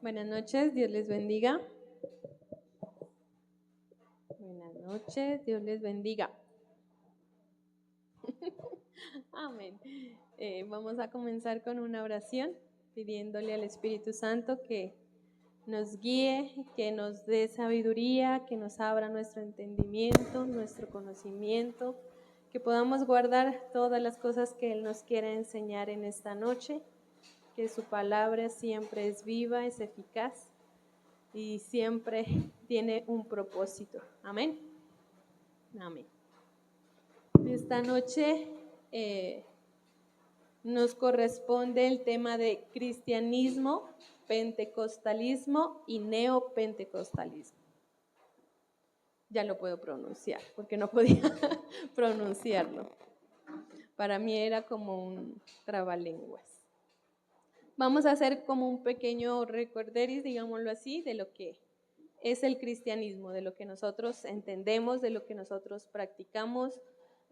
Buenas noches, Dios les bendiga. Buenas noches, Dios les bendiga. Amén. Vamos a comenzar con una oración pidiéndole al Espíritu Santo que nos guíe, que nos dé sabiduría, que nos abra nuestro entendimiento, nuestro conocimiento, que podamos guardar todas las cosas que Él nos quiere enseñar en esta noche, que su palabra siempre es viva, es eficaz y siempre tiene un propósito. Amén. Amén. Esta noche nos corresponde el tema de cristianismo, pentecostalismo y neopentecostalismo. Ya lo puedo pronunciar, porque no podía pronunciarlo. Para mí era como un trabalenguas. Vamos a hacer como un pequeño recorderis, digámoslo así, de lo que es el cristianismo, de lo que nosotros entendemos, de lo que nosotros practicamos,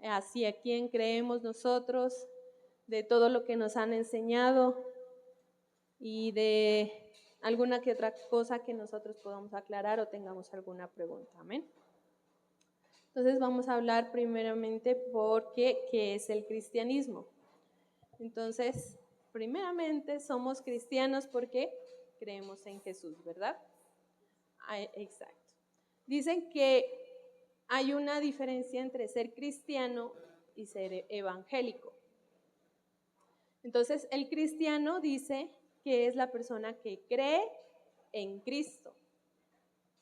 hacia quién creemos nosotros, de todo lo que nos han enseñado y de alguna que otra cosa que nosotros podamos aclarar o tengamos alguna pregunta. Amén. Entonces vamos a hablar primeramente por qué es el cristianismo. Entonces, primeramente somos cristianos porque creemos en Jesús, ¿verdad? Exacto. Dicen que hay una diferencia entre ser cristiano y ser evangélico. Entonces, el cristiano dice que es la persona que cree en Cristo.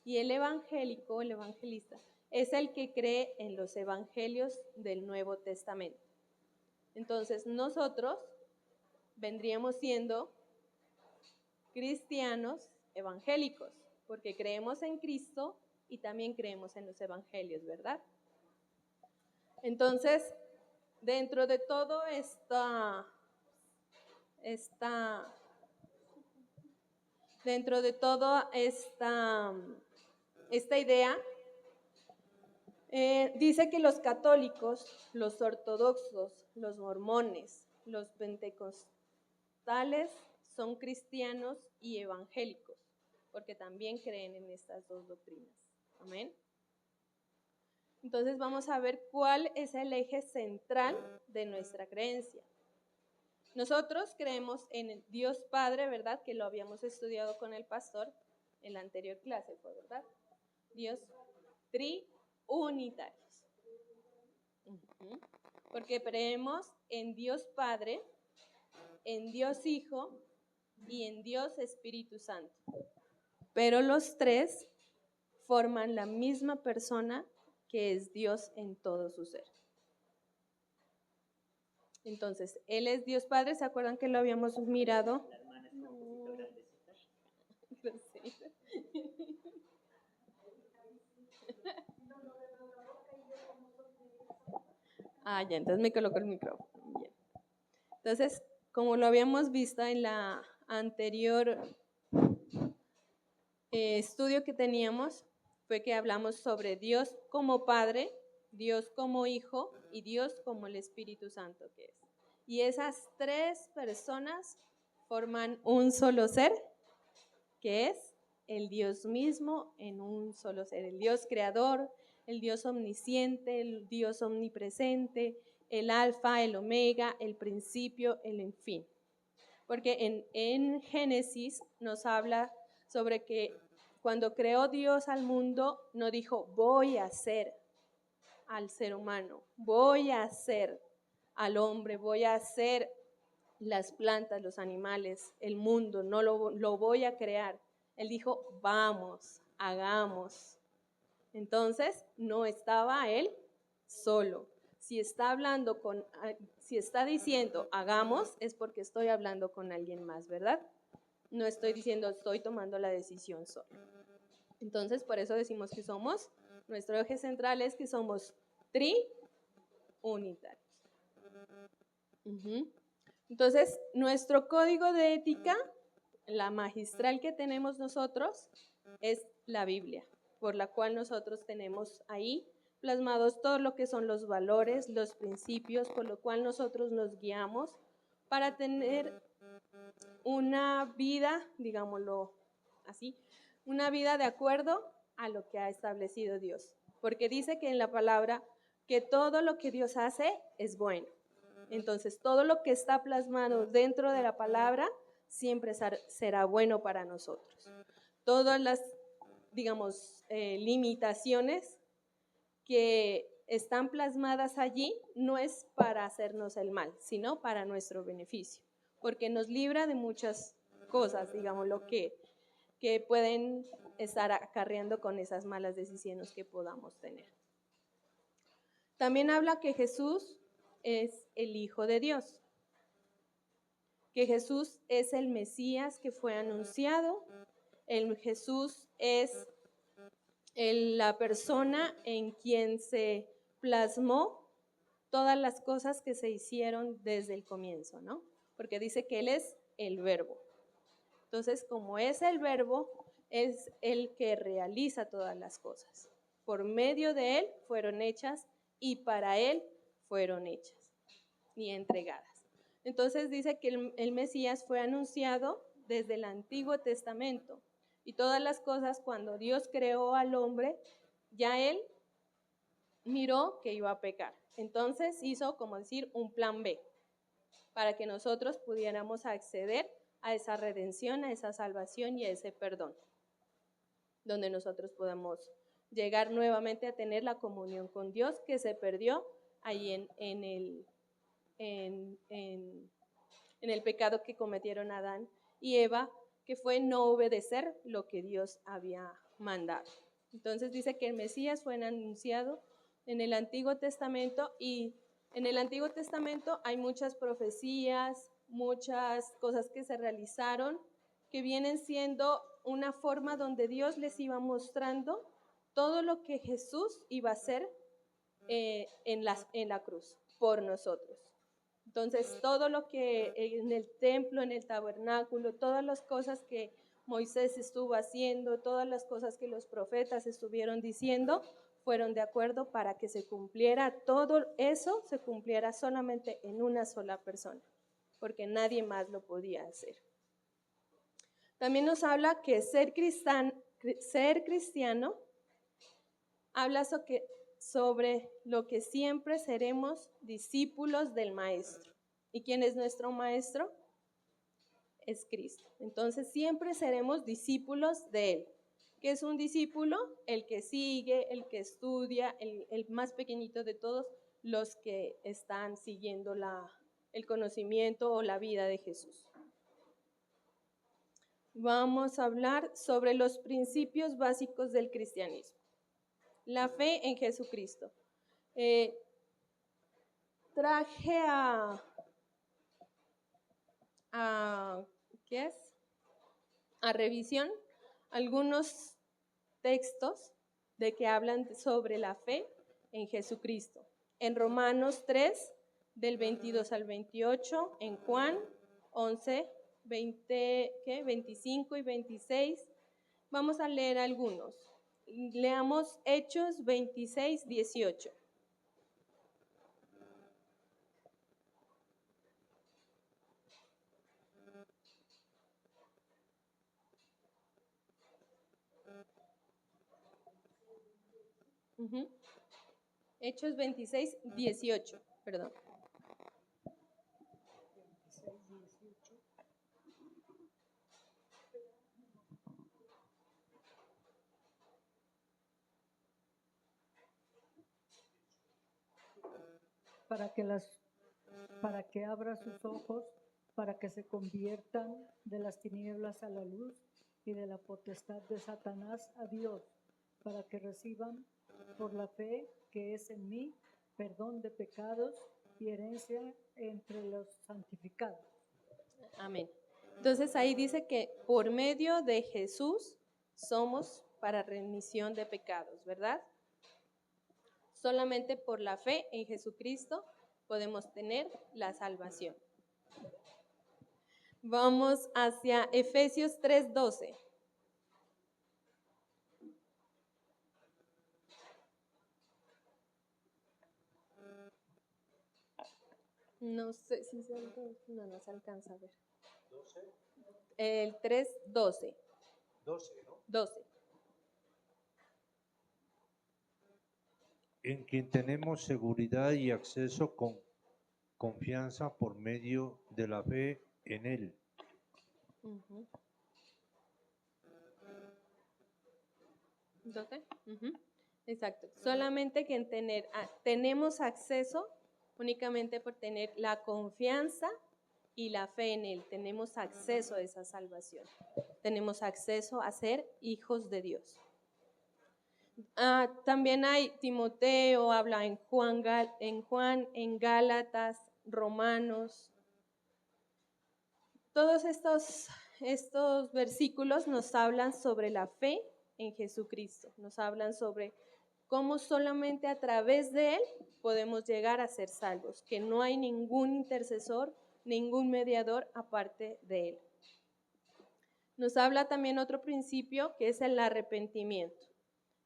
Y el evangélico, el evangelista, es el que cree en los evangelios del Nuevo Testamento. Entonces, nosotros vendríamos siendo cristianos evangélicos, porque creemos en Cristo y también creemos en los evangelios, ¿verdad? Entonces, dentro de todo esta idea, dice que los católicos, los ortodoxos, los mormones, los pentecostales son cristianos y evangélicos, porque también creen en estas dos doctrinas. Amén. Entonces vamos a ver cuál es el eje central de nuestra creencia. Nosotros creemos en el Dios Padre, ¿verdad? Que lo habíamos estudiado con el pastor en la anterior clase, ¿verdad? Dios triunitarios. Porque creemos en Dios Padre, en Dios Hijo y en Dios Espíritu Santo. Pero los tres forman la misma persona que es Dios en todo su ser. Entonces, Él es Dios Padre, ¿se acuerdan que lo habíamos mirado? La hermana está un poquito grandecita. Sí. Ya, entonces me coloco el micrófono. Bien. Entonces, como lo habíamos visto en la anterior estudio que teníamos, fue que hablamos sobre Dios como Padre, Dios como Hijo y Dios como el Espíritu Santo que es. Y esas tres personas forman un solo ser, que es el Dios mismo en un solo ser, el Dios creador, el Dios omnisciente, el Dios omnipresente, el alfa, el omega, el principio, el fin. Porque en Génesis nos habla sobre que cuando creó Dios al mundo, no dijo voy a hacer al ser humano, voy a hacer al hombre, voy a hacer las plantas, los animales, el mundo, no lo voy a crear. Él dijo, vamos, hagamos. Entonces, no estaba él solo. Si está diciendo hagamos, es porque estoy hablando con alguien más, ¿verdad? No estoy diciendo estoy tomando la decisión solo. Entonces, por eso decimos que nuestro eje central es que somos triunitarios. Entonces, nuestro código de ética, la magistral que tenemos nosotros, es la Biblia, por la cual nosotros tenemos ahí plasmados todo lo que son los valores, los principios, por lo cual nosotros nos guiamos para tener una vida, digámoslo, así, una vida de acuerdo a lo que ha establecido Dios. Porque dice que en la palabra que todo lo que Dios hace es bueno. Entonces, todo lo que está plasmado dentro de la palabra siempre será bueno para nosotros. Todas las, digamos, limitaciones que están plasmadas allí no es para hacernos el mal, sino para nuestro beneficio, porque nos libra de muchas cosas, digamos, lo que pueden estar acarreando con esas malas decisiones que podamos tener. También habla que Jesús es el Hijo de Dios, que Jesús es el Mesías que fue anunciado, Jesús es la persona en quien se plasmó todas las cosas que se hicieron desde el comienzo, ¿no? Porque dice que Él es el Verbo. Entonces, como es el Verbo, es el que realiza todas las cosas. Por medio de Él fueron hechas y para Él fueron hechas y entregadas. Entonces dice que el Mesías fue anunciado desde el Antiguo Testamento. Y todas las cosas, cuando Dios creó al hombre, ya Él miró que iba a pecar. Entonces hizo, como decir, un plan B, para que nosotros pudiéramos acceder a esa redención, a esa salvación y a ese perdón, donde nosotros podamos llegar nuevamente a tener la comunión con Dios que se perdió ahí en el pecado que cometieron Adán y Eva, que fue no obedecer lo que Dios había mandado. Entonces dice que el Mesías fue anunciado en el Antiguo Testamento y en el Antiguo Testamento hay muchas profecías, muchas cosas que se realizaron que vienen siendo una forma donde Dios les iba mostrando todo lo que Jesús iba a hacer en la cruz por nosotros. Entonces, todo lo que en el templo, en el tabernáculo, todas las cosas que Moisés estuvo haciendo, todas las cosas que los profetas estuvieron diciendo, fueron de acuerdo para que se cumpliera todo eso, se cumpliera solamente en una sola persona, porque nadie más lo podía hacer. También nos habla que ser cristiano habla sobre lo que siempre seremos discípulos del Maestro. ¿Y quién es nuestro Maestro? Es Cristo. Entonces siempre seremos discípulos de Él. ¿Qué es un discípulo? El que sigue, el que estudia, el más pequeñito de todos los que están siguiendo el conocimiento o la vida de Jesús. Vamos a hablar sobre los principios básicos del cristianismo. La fe en Jesucristo. Traje ¿qué es? A revisión algunos textos de que hablan sobre la fe en Jesucristo. En Romanos 3, del 22 al 28, en Juan 11, 25 y 26. Vamos a leer algunos. Leamos Hechos 26, 18. Hechos 26, 18, perdón. 26, 18. Para que abra sus ojos, para que se conviertan de las tinieblas a la luz y de la potestad de Satanás a Dios, para que reciban por la fe que es en mí perdón de pecados y herencia entre los santificados. Amén. Entonces ahí dice que por medio de Jesús somos para remisión de pecados, ¿verdad? Solamente por la fe en Jesucristo podemos tener la salvación. Vamos hacia Efesios 3:12. No sé si no se alcanza a ver. 12. El 3:12. 12, ¿no? 12. En quien tenemos seguridad y acceso con confianza por medio de la fe en Él. Ujú. 12. Ujú. Exacto. Solamente que tenemos acceso únicamente por tener la confianza y la fe en Él. Tenemos acceso a esa salvación. Tenemos acceso a ser hijos de Dios. También hay Timoteo, habla en Juan, en Gálatas, Romanos. Todos estos versículos nos hablan sobre la fe en Jesucristo. Nos hablan sobre cómo solamente a través de Él podemos llegar a ser salvos, que no hay ningún intercesor, ningún mediador aparte de Él. Nos habla también otro principio que es el arrepentimiento.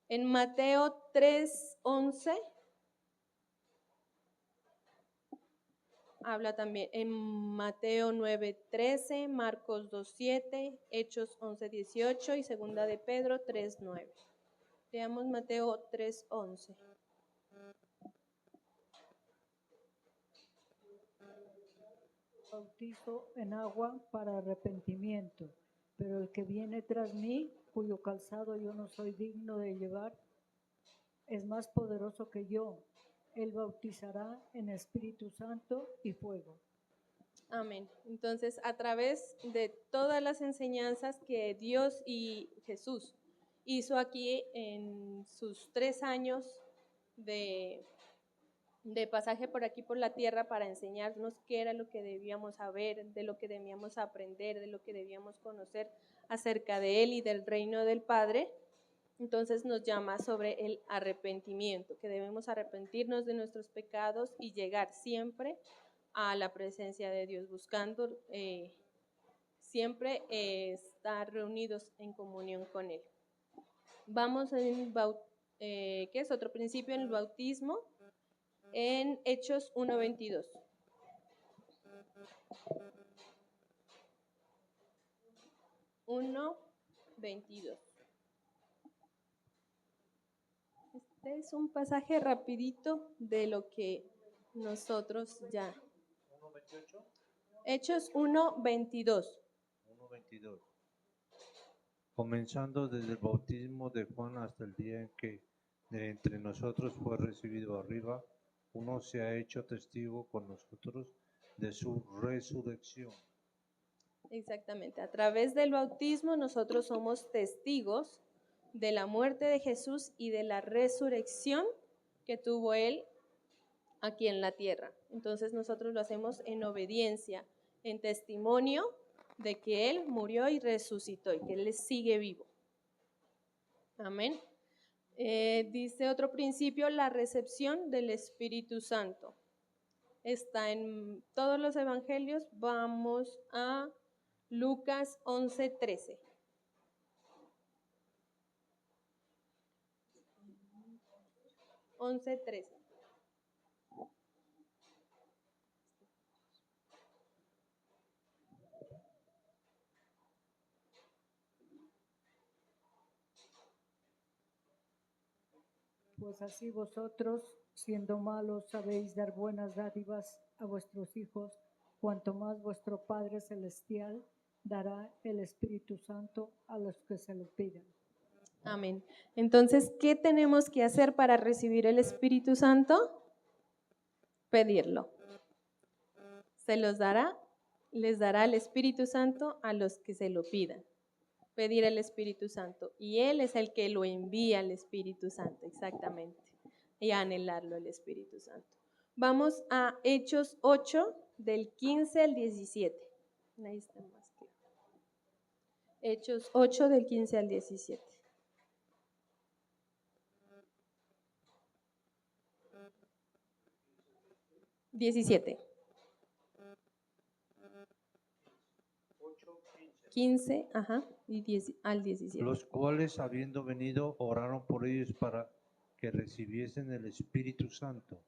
En Mateo 3:11 habla también, en Mateo 9:13, Marcos 2:7, Hechos 11:18 y segunda de Pedro 3:9. Leamos Mateo 3:11. Bautizo en agua para arrepentimiento, pero el que viene tras mí, cuyo calzado yo no soy digno de llevar, es más poderoso que yo. Él bautizará en Espíritu Santo y fuego. Amén. Entonces, a través de todas las enseñanzas que Dios y Jesús hizo aquí en sus 3 años de pasaje por aquí por la tierra para enseñarnos qué era lo que debíamos saber, de lo que debíamos aprender, de lo que debíamos conocer acerca de Él y del reino del Padre, entonces nos llama sobre el arrepentimiento, que debemos arrepentirnos de nuestros pecados y llegar siempre a la presencia de Dios, buscando siempre estar reunidos en comunión con Él. Vamos en ¿qué es otro principio en el bautismo? En Hechos 1:22. Este es un pasaje rapidito de lo que nosotros ya. 1:28. Hechos 1:22. 1:22. Comenzando desde el bautismo de Juan hasta el día en que de entre nosotros fue recibido arriba, uno se ha hecho testigo con nosotros de su resurrección. Exactamente. A través del bautismo nosotros somos testigos de la muerte de Jesús y de la resurrección que tuvo Él aquí en la tierra. Entonces nosotros lo hacemos en obediencia, en testimonio de que Él murió y resucitó y que Él sigue vivo. Amén. Dice otro principio, la recepción del Espíritu Santo. Está en todos los evangelios. Vamos a Lucas 11:13. Pues así vosotros, siendo malos, sabéis dar buenas dádivas a vuestros hijos, cuanto más vuestro Padre Celestial dará el Espíritu Santo a los que se lo pidan. Amén. Entonces, ¿qué tenemos que hacer para recibir el Espíritu Santo? Pedirlo. Se los dará, les dará el Espíritu Santo a los que se lo pidan. Pedir el Espíritu Santo. Y Él es el que lo envía al Espíritu Santo, exactamente. Y a anhelarlo el Espíritu Santo. Vamos a Hechos 8, del 15 al 17. Ahí está más claro. Hechos 8, del 15 al 17. Diecisiete. 15, ajá, y 10 al 17. Los cuales, habiendo venido, oraron por ellos para que recibiesen el Espíritu Santo,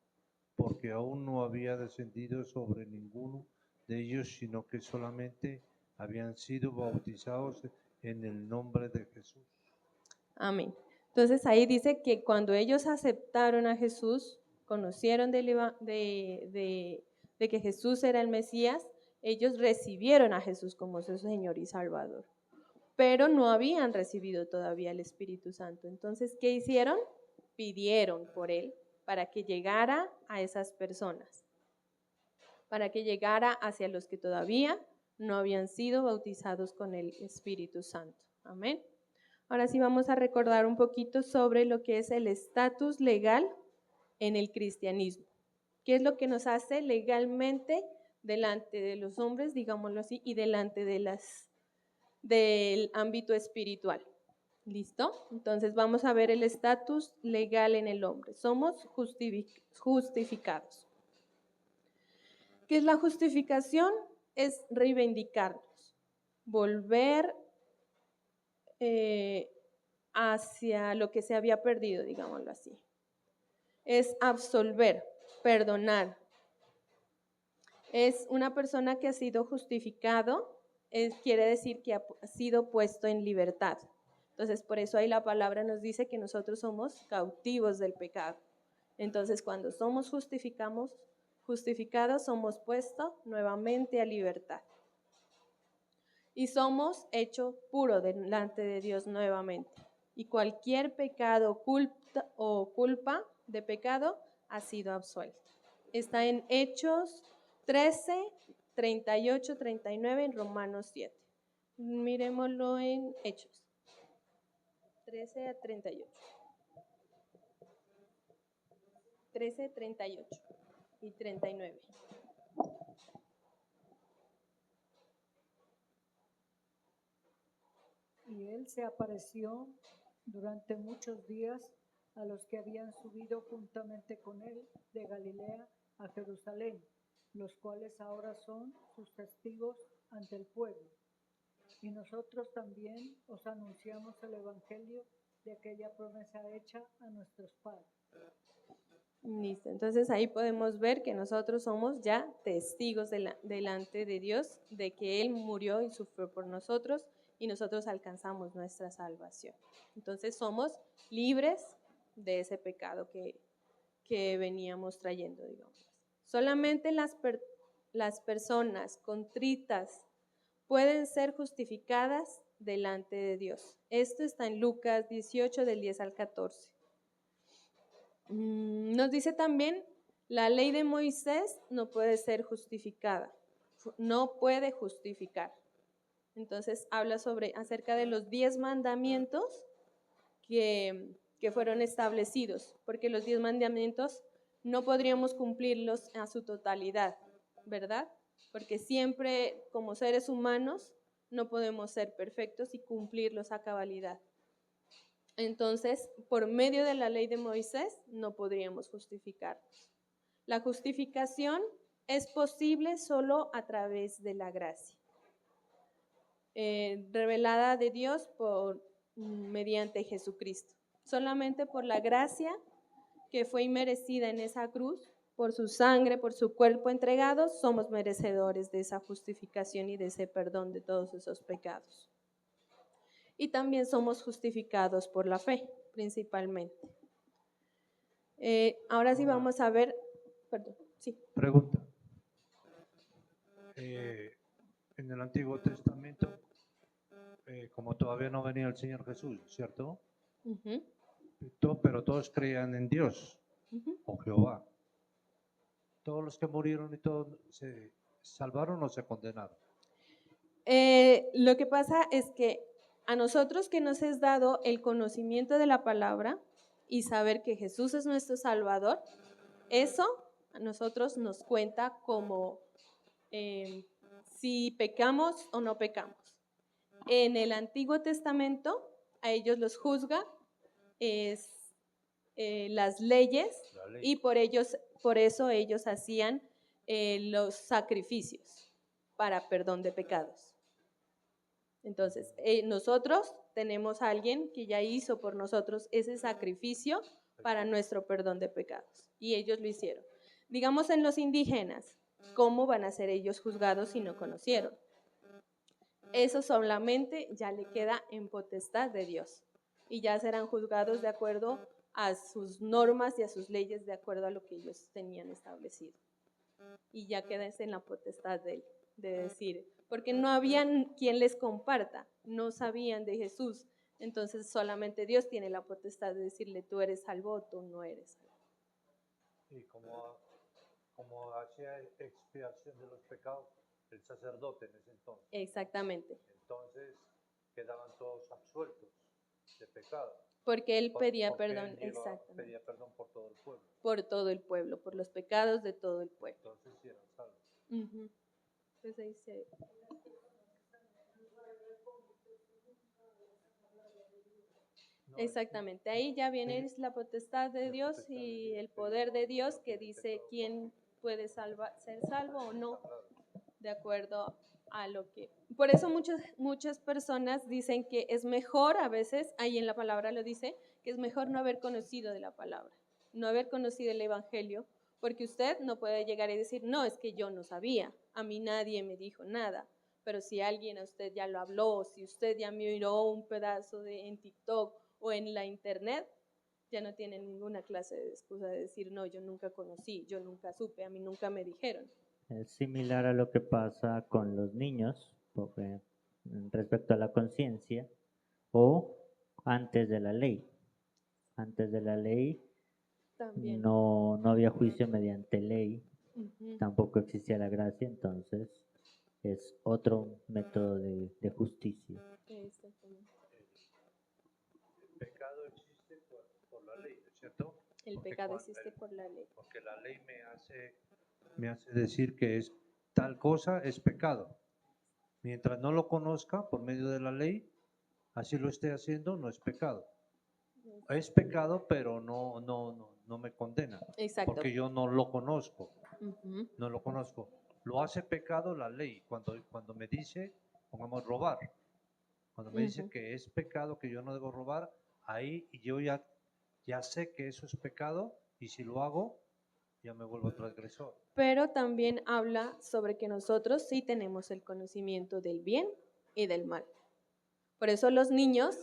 porque aún no había descendido sobre ninguno de ellos, sino que solamente habían sido bautizados en el nombre de Jesús. Amén. Entonces ahí dice que cuando ellos aceptaron a Jesús, conocieron de que Jesús era el Mesías, ellos recibieron a Jesús como su Señor y Salvador, pero no habían recibido todavía el Espíritu Santo. Entonces, ¿qué hicieron? Pidieron por Él para que llegara a esas personas, para que llegara hacia los que todavía no habían sido bautizados con el Espíritu Santo. Amén. Ahora sí vamos a recordar un poquito sobre lo que es el estatus legal en el cristianismo. ¿Qué es lo que nos hace legalmente delante de los hombres, digámoslo así, y delante de del ámbito espiritual? ¿Listo? Entonces vamos a ver el estatus legal en el hombre. Somos justificados. ¿Qué es la justificación? Es reivindicarnos, volver hacia lo que se había perdido, digámoslo así. Es absolver, perdonar. Es una persona que ha sido justificado, quiere decir que ha sido puesto en libertad. Entonces, por eso ahí la palabra nos dice que nosotros somos cautivos del pecado. Entonces, cuando somos justificados, somos puestos nuevamente a libertad. Y somos hechos puros delante de Dios nuevamente. Y cualquier pecado o culpa de pecado ha sido absuelta. Está en Hechos 13, 38, 39, en Romanos 7. Miremoslo en Hechos 13 a 38. 13, 38 y 39. Y él se apareció durante muchos días a los que habían subido juntamente con él de Galilea a Jerusalén, los cuales ahora son sus testigos ante el pueblo. Y nosotros también os anunciamos el evangelio de aquella promesa hecha a nuestros padres. Listo, entonces ahí podemos ver que nosotros somos ya testigos delante de Dios de que Él murió y sufrió por nosotros y nosotros alcanzamos nuestra salvación. Entonces somos libres de ese pecado que veníamos trayendo, digamos. Solamente las personas contritas pueden ser justificadas delante de Dios. Esto está en Lucas 18, del 10 al 14. Nos dice también, la ley de Moisés no puede ser justificada, no puede justificar. Entonces habla acerca de los 10 mandamientos que fueron establecidos, porque los 10 mandamientos no podríamos cumplirlos a su totalidad, ¿verdad? Porque siempre como seres humanos no podemos ser perfectos y cumplirlos a cabalidad. Entonces, por medio de la ley de Moisés no podríamos justificarnos. La justificación es posible solo a través de la gracia, revelada de Dios mediante Jesucristo. Solamente por la gracia que fue inmerecida en esa cruz, por su sangre, por su cuerpo entregado, somos merecedores de esa justificación y de ese perdón de todos esos pecados. Y también somos justificados por la fe, principalmente. Ahora sí vamos a ver, perdón, sí. Pregunta. En el Antiguo Testamento, como todavía no venía el Señor Jesús, ¿cierto? Uh-huh. Pero todos creían en Dios, Uh-huh. o Jehová. ¿Todos los que murieron y todos se salvaron o se condenaron? Lo que pasa es que a nosotros que nos es dado el conocimiento de la palabra y saber que Jesús es nuestro Salvador, eso a nosotros nos cuenta como si pecamos o no pecamos. En el Antiguo Testamento a ellos los juzga las leyes y por eso ellos hacían los sacrificios para perdón de pecados. Entonces, nosotros tenemos a alguien que ya hizo por nosotros ese sacrificio para nuestro perdón de pecados. Y ellos lo hicieron. Digamos en los indígenas, ¿cómo van a ser ellos juzgados si no conocieron? eso solamente ya le queda en potestad de Dios. Y ya serán juzgados de acuerdo a sus normas y a sus leyes, de acuerdo a lo que ellos tenían establecido. Y ya queda en la potestad de él, de decir, porque no habían quien les comparta, no sabían de Jesús. Entonces solamente Dios tiene la potestad de decirle, tú eres salvo o tú no eres salvo. Y como hacía expiación de los pecados, el sacerdote en ese entonces. Exactamente, Entonces quedaban todos absueltos de pecado. porque él pedía Porque perdón, él exactamente, pedía perdón por todo el pueblo. por todo el pueblo, por los pecados de todo el pueblo. Entonces sí eran salvos. Ujú. Pues ahí se... No, Exactamente, ahí ya viene la potestad de Dios y el poder de Dios que dice quién puede ser salvo o no, de acuerdo a lo que... Por eso muchas personas dicen que es mejor, a veces, ahí en la palabra lo dice, que es mejor no haber conocido de la palabra, no haber conocido el Evangelio, porque usted no puede llegar y decir, no, es que yo no sabía, a mí nadie me dijo nada, pero si alguien a usted ya lo habló, si usted ya miró un pedazo en TikTok o en la internet, ya no tiene ninguna clase de excusa de decir, no, yo nunca conocí, yo nunca supe, a mí nunca me dijeron. Es similar a lo que pasa con los niños porque, respecto a la conciencia o antes de la ley. Antes de la ley También. no había juicio mediante ley, Ujú. tampoco existía la gracia, entonces es otro método de justicia. Exactamente. El pecado existe por la ley, ¿no es cierto? El Porque pecado cuando existe por la ley. Porque la ley me hace decir que es tal cosa es pecado. Mientras no lo conozca por medio de la ley, así lo esté haciendo, no es pecado. Es pecado, pero no me condena. Exacto. Porque yo no lo conozco. Ujú. No lo conozco. Lo hace pecado la ley. Cuando me dice, pongamos robar. Cuando me dice Ujú. que es pecado, que yo no debo robar, ahí yo ya sé que eso es pecado y si lo hago, ya me vuelvo transgresor. Pero también habla sobre que nosotros sí tenemos el conocimiento del bien y del mal. Por eso los niños,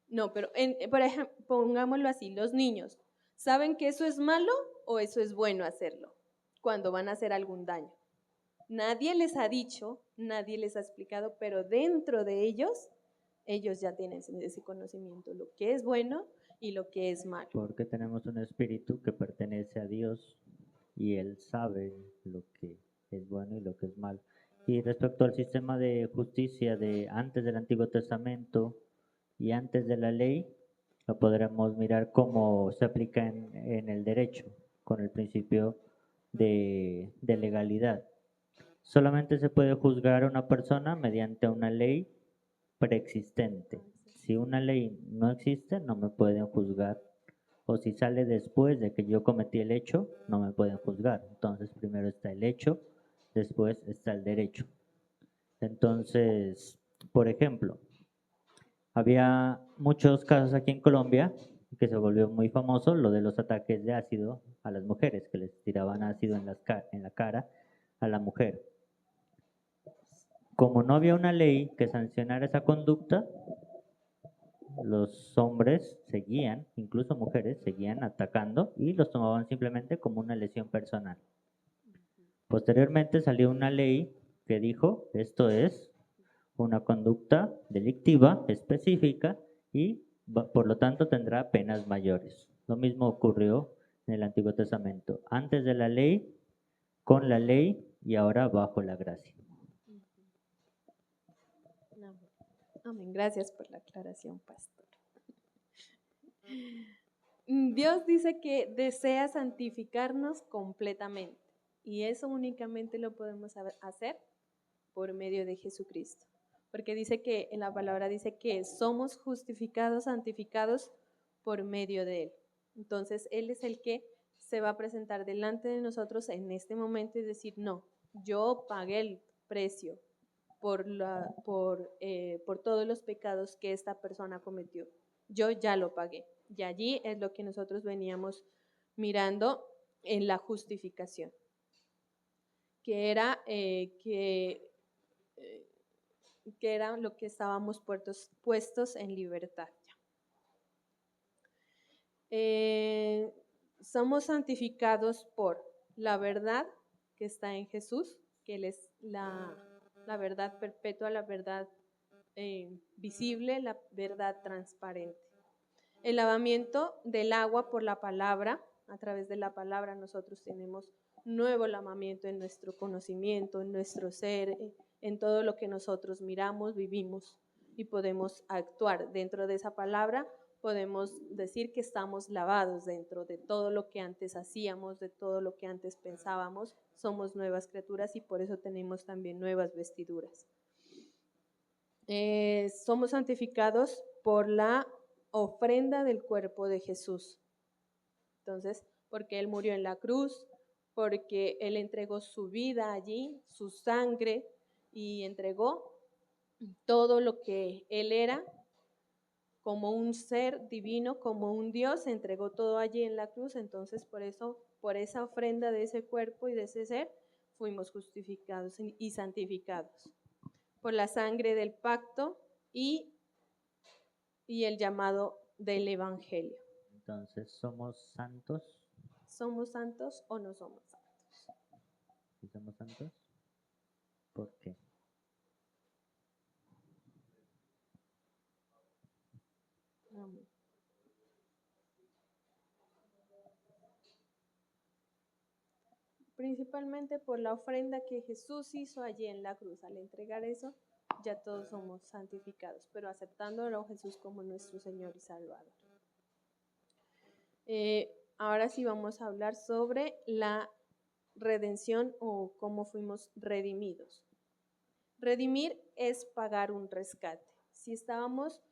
no, pero por ejemplo, pongámoslo así, los niños, ¿saben que eso es malo o eso es bueno hacerlo cuando van a hacer algún daño? Nadie les ha dicho, nadie les ha explicado, pero dentro de ellos ya tienen ese conocimiento, lo que es bueno y lo que es malo. Porque tenemos un espíritu que pertenece a Dios y Él sabe lo que es bueno y lo que es malo. Y respecto al sistema de justicia de antes del Antiguo Testamento y antes de la ley, lo podremos mirar cómo se aplica en el derecho, con el principio de legalidad. Solamente se puede juzgar a una persona mediante una ley preexistente. Si una ley no existe, no me pueden juzgar. O si sale después de que yo cometí el hecho, no me pueden juzgar. Entonces, primero está el hecho, después está el derecho. Entonces, por ejemplo, había muchos casos aquí en Colombia que se volvió muy famoso, lo de los ataques de ácido a las mujeres, que les tiraban ácido en la cara a la mujer. Como no había una ley que sancionara esa conducta, los hombres seguían, incluso mujeres, seguían atacando y los tomaban simplemente como una lesión personal. Posteriormente salió una ley que dijo, esto es una conducta delictiva específica y por lo tanto tendrá penas mayores. Lo mismo ocurrió en el Antiguo Testamento, antes de la ley, con la ley y ahora bajo la gracia. Amén. Gracias por la aclaración, pastor. Dios dice que desea santificarnos completamente y eso únicamente lo podemos hacer por medio de Jesucristo. Porque dice que en la palabra dice que somos justificados, santificados por medio de Él. Entonces Él es el que se va a presentar delante de nosotros en este momento y decir, no, yo pagué el precio por todos los pecados que esta persona cometió. Yo ya lo pagué. Y allí es lo que nosotros veníamos mirando en la justificación, que era que que era lo que estábamos puestos en libertad ya. Somos santificados por la verdad que está en Jesús, que Él es la verdad perpetua, la verdad visible, la verdad transparente. El lavamiento del agua por la palabra, a través de la palabra nosotros tenemos nuevo lavamiento en nuestro conocimiento, en nuestro ser, en todo lo que nosotros miramos, vivimos y podemos actuar dentro de esa palabra. Podemos decir que estamos lavados dentro de todo lo que antes hacíamos, de todo lo que antes pensábamos. Somos nuevas criaturas y por eso tenemos también nuevas vestiduras. Somos santificados por la ofrenda del cuerpo de Jesús. Entonces, porque Él murió en la cruz, porque Él entregó su vida allí, su sangre, y entregó todo lo que Él era, como un ser divino, como un Dios, entregó todo allí en la cruz. Entonces, por eso, por esa ofrenda de ese cuerpo y de ese ser, fuimos justificados y santificados. Por la sangre del pacto y el llamado del Evangelio. Entonces, ¿somos santos? ¿Somos santos o no somos santos? ¿Sí somos santos? ¿Por qué? Amén. Principalmente por la ofrenda que Jesús hizo allí en la cruz. Al entregar eso, ya todos somos santificados, pero aceptándolo a Jesús como nuestro Señor y Salvador. Ahora sí vamos a hablar sobre la redención o cómo fuimos redimidos. Redimir es pagar un rescate. Si estábamos,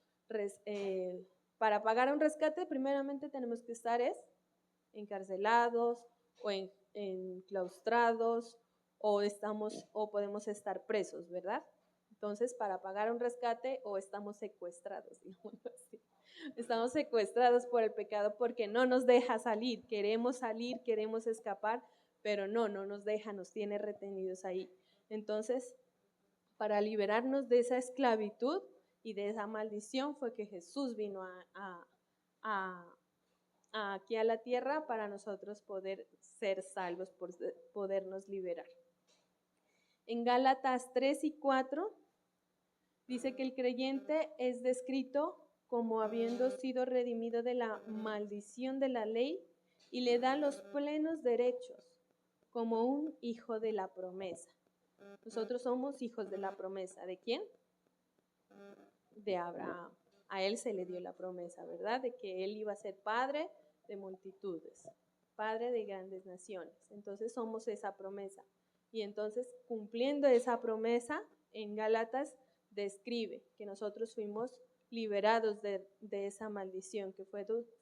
para pagar un rescate, primeramente tenemos que estar encarcelados o enclaustrados o podemos estar presos, ¿verdad? Entonces, para pagar un rescate o estamos secuestrados, digámoslo así. Estamos secuestrados por el pecado porque no nos deja salir, queremos escapar, pero no nos deja, nos tiene retenidos ahí. Entonces, para liberarnos de esa esclavitud y de esa maldición fue que Jesús vino aquí a la tierra para nosotros poder ser salvos, podernos liberar. En Gálatas 3 y 4 dice que el creyente es descrito como habiendo sido redimido de la maldición de la ley y le da los plenos derechos como un hijo de la promesa. Nosotros somos hijos de la promesa. ¿De quién? De Abraham. A él se le dio la promesa, ¿verdad? De que él iba a ser padre de multitudes, padre de grandes naciones. Entonces somos esa promesa. Y entonces, cumpliendo esa promesa, en Gálatas describe que nosotros fuimos liberados de esa maldición, que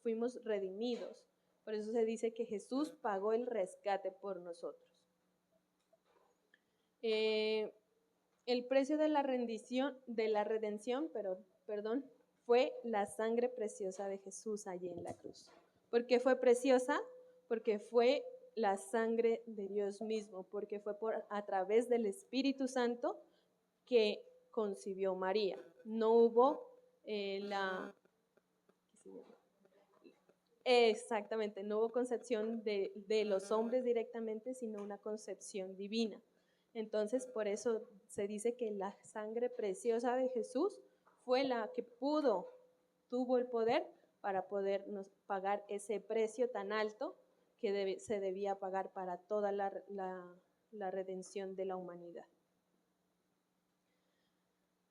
fuimos redimidos. Por eso se dice que Jesús pagó el rescate por nosotros. El precio de la redención, fue la sangre preciosa de Jesús allí en la cruz. ¿Por qué fue preciosa? Porque fue la sangre de Dios mismo, porque fue a través del Espíritu Santo que concibió María. No hubo exactamente, no hubo concepción de los hombres directamente, sino una concepción divina. Entonces, por eso se dice que la sangre preciosa de Jesús fue la que tuvo el poder para podernos pagar ese precio tan alto que se debía pagar para toda la redención de la humanidad.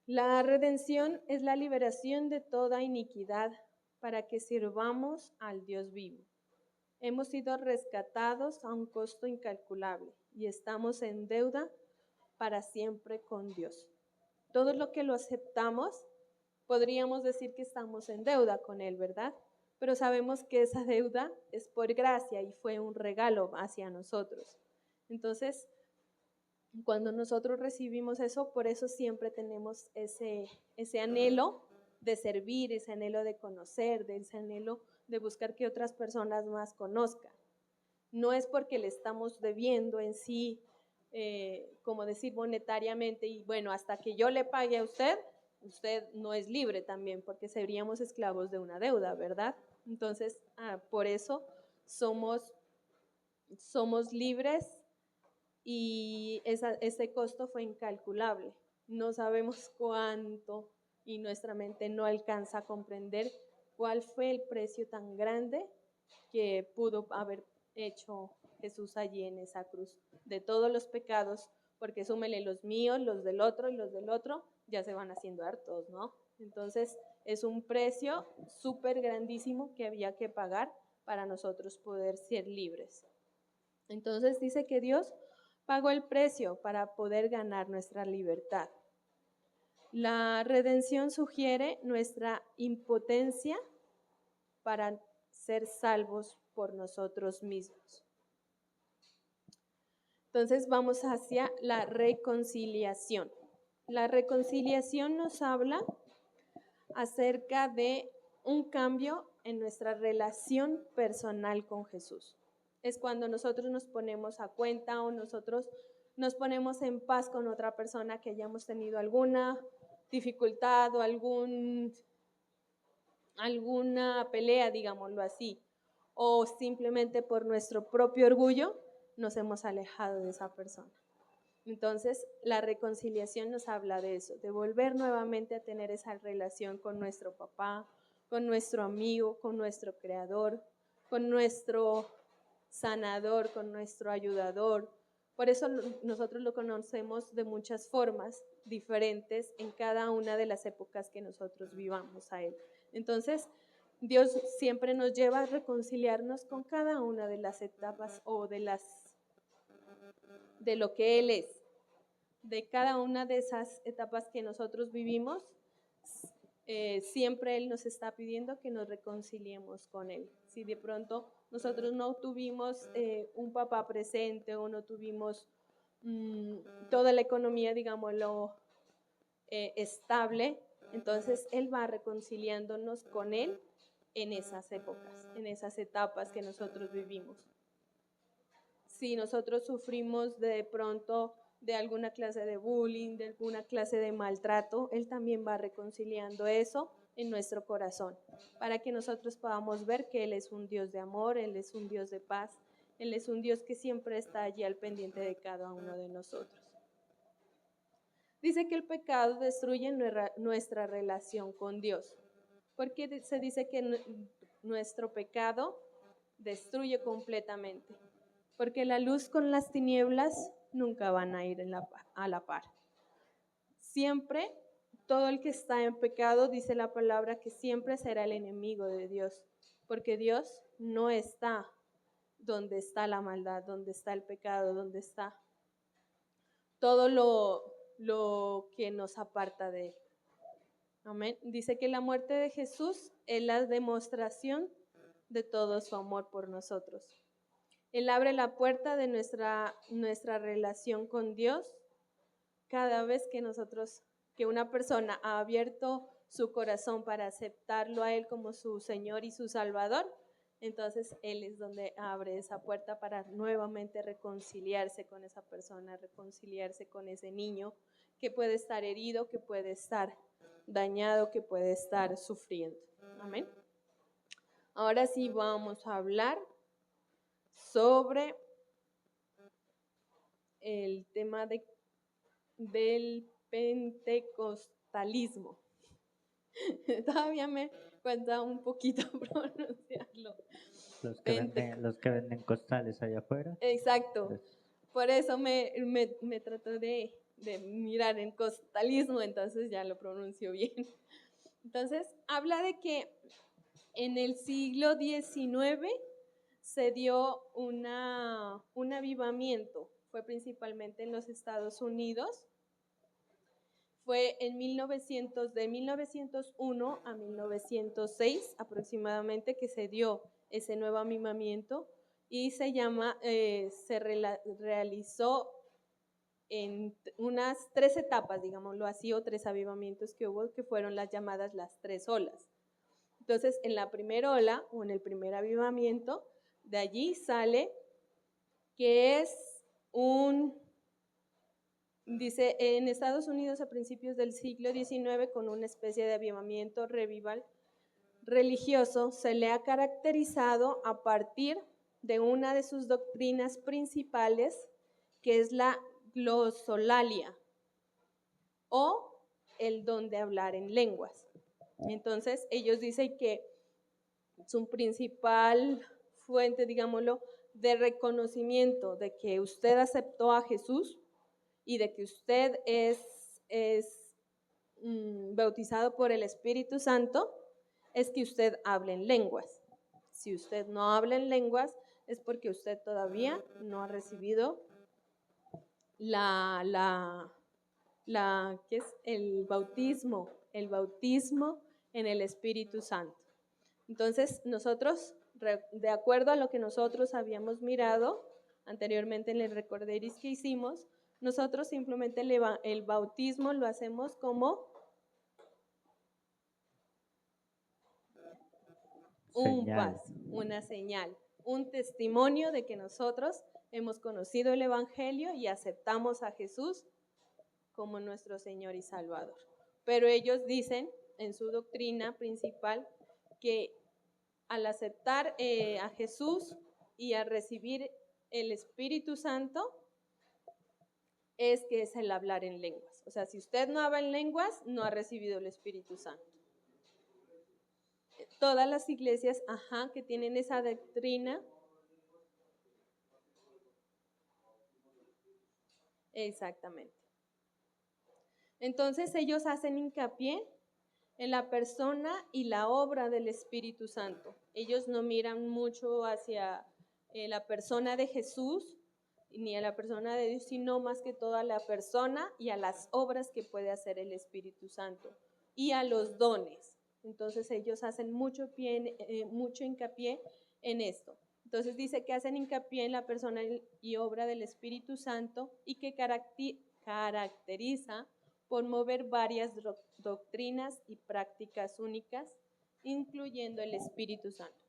La redención es la liberación de toda iniquidad para que sirvamos al Dios vivo. Hemos sido rescatados a un costo incalculable y estamos en deuda para siempre con Dios. Todo lo que lo aceptamos, podríamos decir que estamos en deuda con Él, ¿verdad? Pero sabemos que esa deuda es por gracia y fue un regalo hacia nosotros. Entonces, cuando nosotros recibimos eso, por eso siempre tenemos ese anhelo de servir, ese anhelo de conocer, ese anhelo de buscar que otras personas más conozcan. No es porque le estamos debiendo en sí como decir monetariamente, y bueno, hasta que yo le pague a usted, usted no es libre también, porque seríamos esclavos de una deuda, ¿verdad? Entonces, por eso somos libres y ese costo fue incalculable. No sabemos cuánto y nuestra mente no alcanza a comprender cuál fue el precio tan grande que pudo haber hecho Jesús allí en esa cruz, de todos los pecados, porque súmele los míos, los del otro y los del otro, ya se van haciendo hartos, ¿no? Entonces, es un precio súper grandísimo que había que pagar para nosotros poder ser libres. Entonces, dice que Dios pagó el precio para poder ganar nuestra libertad. La redención sugiere nuestra impotencia para ser salvos por nosotros mismos. Entonces vamos hacia la reconciliación. La reconciliación nos habla acerca de un cambio en nuestra relación personal con Jesús. Es cuando nosotros nos ponemos a cuenta o nosotros nos ponemos en paz con otra persona que hayamos tenido alguna dificultad o alguna pelea, digámoslo así, o simplemente por nuestro propio orgullo nos hemos alejado de esa persona. Entonces, la reconciliación nos habla de eso, de volver nuevamente a tener esa relación con nuestro papá, con nuestro amigo, con nuestro creador, con nuestro sanador, con nuestro ayudador. Por eso nosotros lo conocemos de muchas formas diferentes en cada una de las épocas que nosotros vivamos a Él. Entonces, Dios siempre nos lleva a reconciliarnos con cada una de las etapas o de lo que Él es. De cada una de esas etapas que nosotros vivimos, siempre Él nos está pidiendo que nos reconciliemos con Él. Si de pronto nosotros no tuvimos un papá presente o no tuvimos toda la economía, digámoslo, estable, entonces Él va reconciliándonos con Él en esas épocas, en esas etapas que nosotros vivimos. Si nosotros sufrimos de pronto de alguna clase de bullying, de alguna clase de maltrato, Él también va reconciliando eso en nuestro corazón, para que nosotros podamos ver que Él es un Dios de amor, Él es un Dios de paz, Él es un Dios que siempre está allí al pendiente de cada uno de nosotros. Dice que el pecado destruye nuestra relación con Dios. ¿Por qué se dice que nuestro pecado destruye completamente? Porque la luz con las tinieblas nunca van a ir a la par. Siempre, todo el que está en pecado, dice la palabra, que siempre será el enemigo de Dios, porque Dios no está donde está la maldad, donde está el pecado, donde está todo lo que nos aparta de Él. Amén. Dice que la muerte de Jesús es la demostración de todo su amor por nosotros. Él abre la puerta de nuestra relación con Dios cada vez que una persona ha abierto su corazón para aceptarlo a Él como su Señor y su Salvador, entonces Él es donde abre esa puerta para nuevamente reconciliarse con esa persona, reconciliarse con ese niño que puede estar herido, que puede estar dañado, que puede estar sufriendo. Amén. Ahora sí vamos a hablar sobre el tema del pentecostalismo. Todavía me cuesta un poquito pronunciarlo. Los que venden costales allá afuera. Exacto. Por eso me trato de mirar en costalismo, entonces ya lo pronuncio bien. Entonces, habla de que en el siglo XIX se dio un avivamiento, fue principalmente en los Estados Unidos, fue en de 1901 a 1906 aproximadamente que se dio ese nuevo avivamiento y se realizó en unas 3 etapas, digámoslo así, o 3 avivamientos que hubo, que fueron las llamadas las 3 olas. Entonces, en la primera ola o en el primer avivamiento, de allí sale que es un Dice, en Estados Unidos a principios del siglo XIX, con una especie de avivamiento revival religioso, se le ha caracterizado a partir de una de sus doctrinas principales, que es la glosolalia o el don de hablar en lenguas. Entonces, ellos dicen que su principal fuente, digámoslo, de reconocimiento de que usted aceptó a Jesús y de que usted es bautizado por el Espíritu Santo, es que usted hable en lenguas. Si usted no habla en lenguas, es porque usted todavía no ha recibido ¿qué es? El bautismo en el Espíritu Santo. Entonces, nosotros, de acuerdo a lo que nosotros habíamos mirado anteriormente en el recorderis que hicimos, nosotros simplemente el bautismo lo hacemos como un Señal. paso, una señal, un testimonio de que nosotros hemos conocido el Evangelio y aceptamos a Jesús como nuestro Señor y Salvador. Pero ellos dicen en su doctrina principal que al aceptar a Jesús y a recibir el Espíritu Santo, es que es el hablar en lenguas. O sea, si usted no habla en lenguas, no ha recibido el Espíritu Santo. Todas las iglesias, que tienen esa doctrina. Exactamente. Entonces ellos hacen hincapié en la persona y la obra del Espíritu Santo. Ellos no miran mucho hacia la persona de Jesús ni a la persona de Dios, sino más que todo a la persona y a las obras que puede hacer el Espíritu Santo y a los dones. Entonces ellos hacen mucho hincapié en esto. Entonces dice que hacen hincapié en la persona y obra del Espíritu Santo y que caracteriza por mover varias doctrinas y prácticas únicas, incluyendo el Espíritu Santo.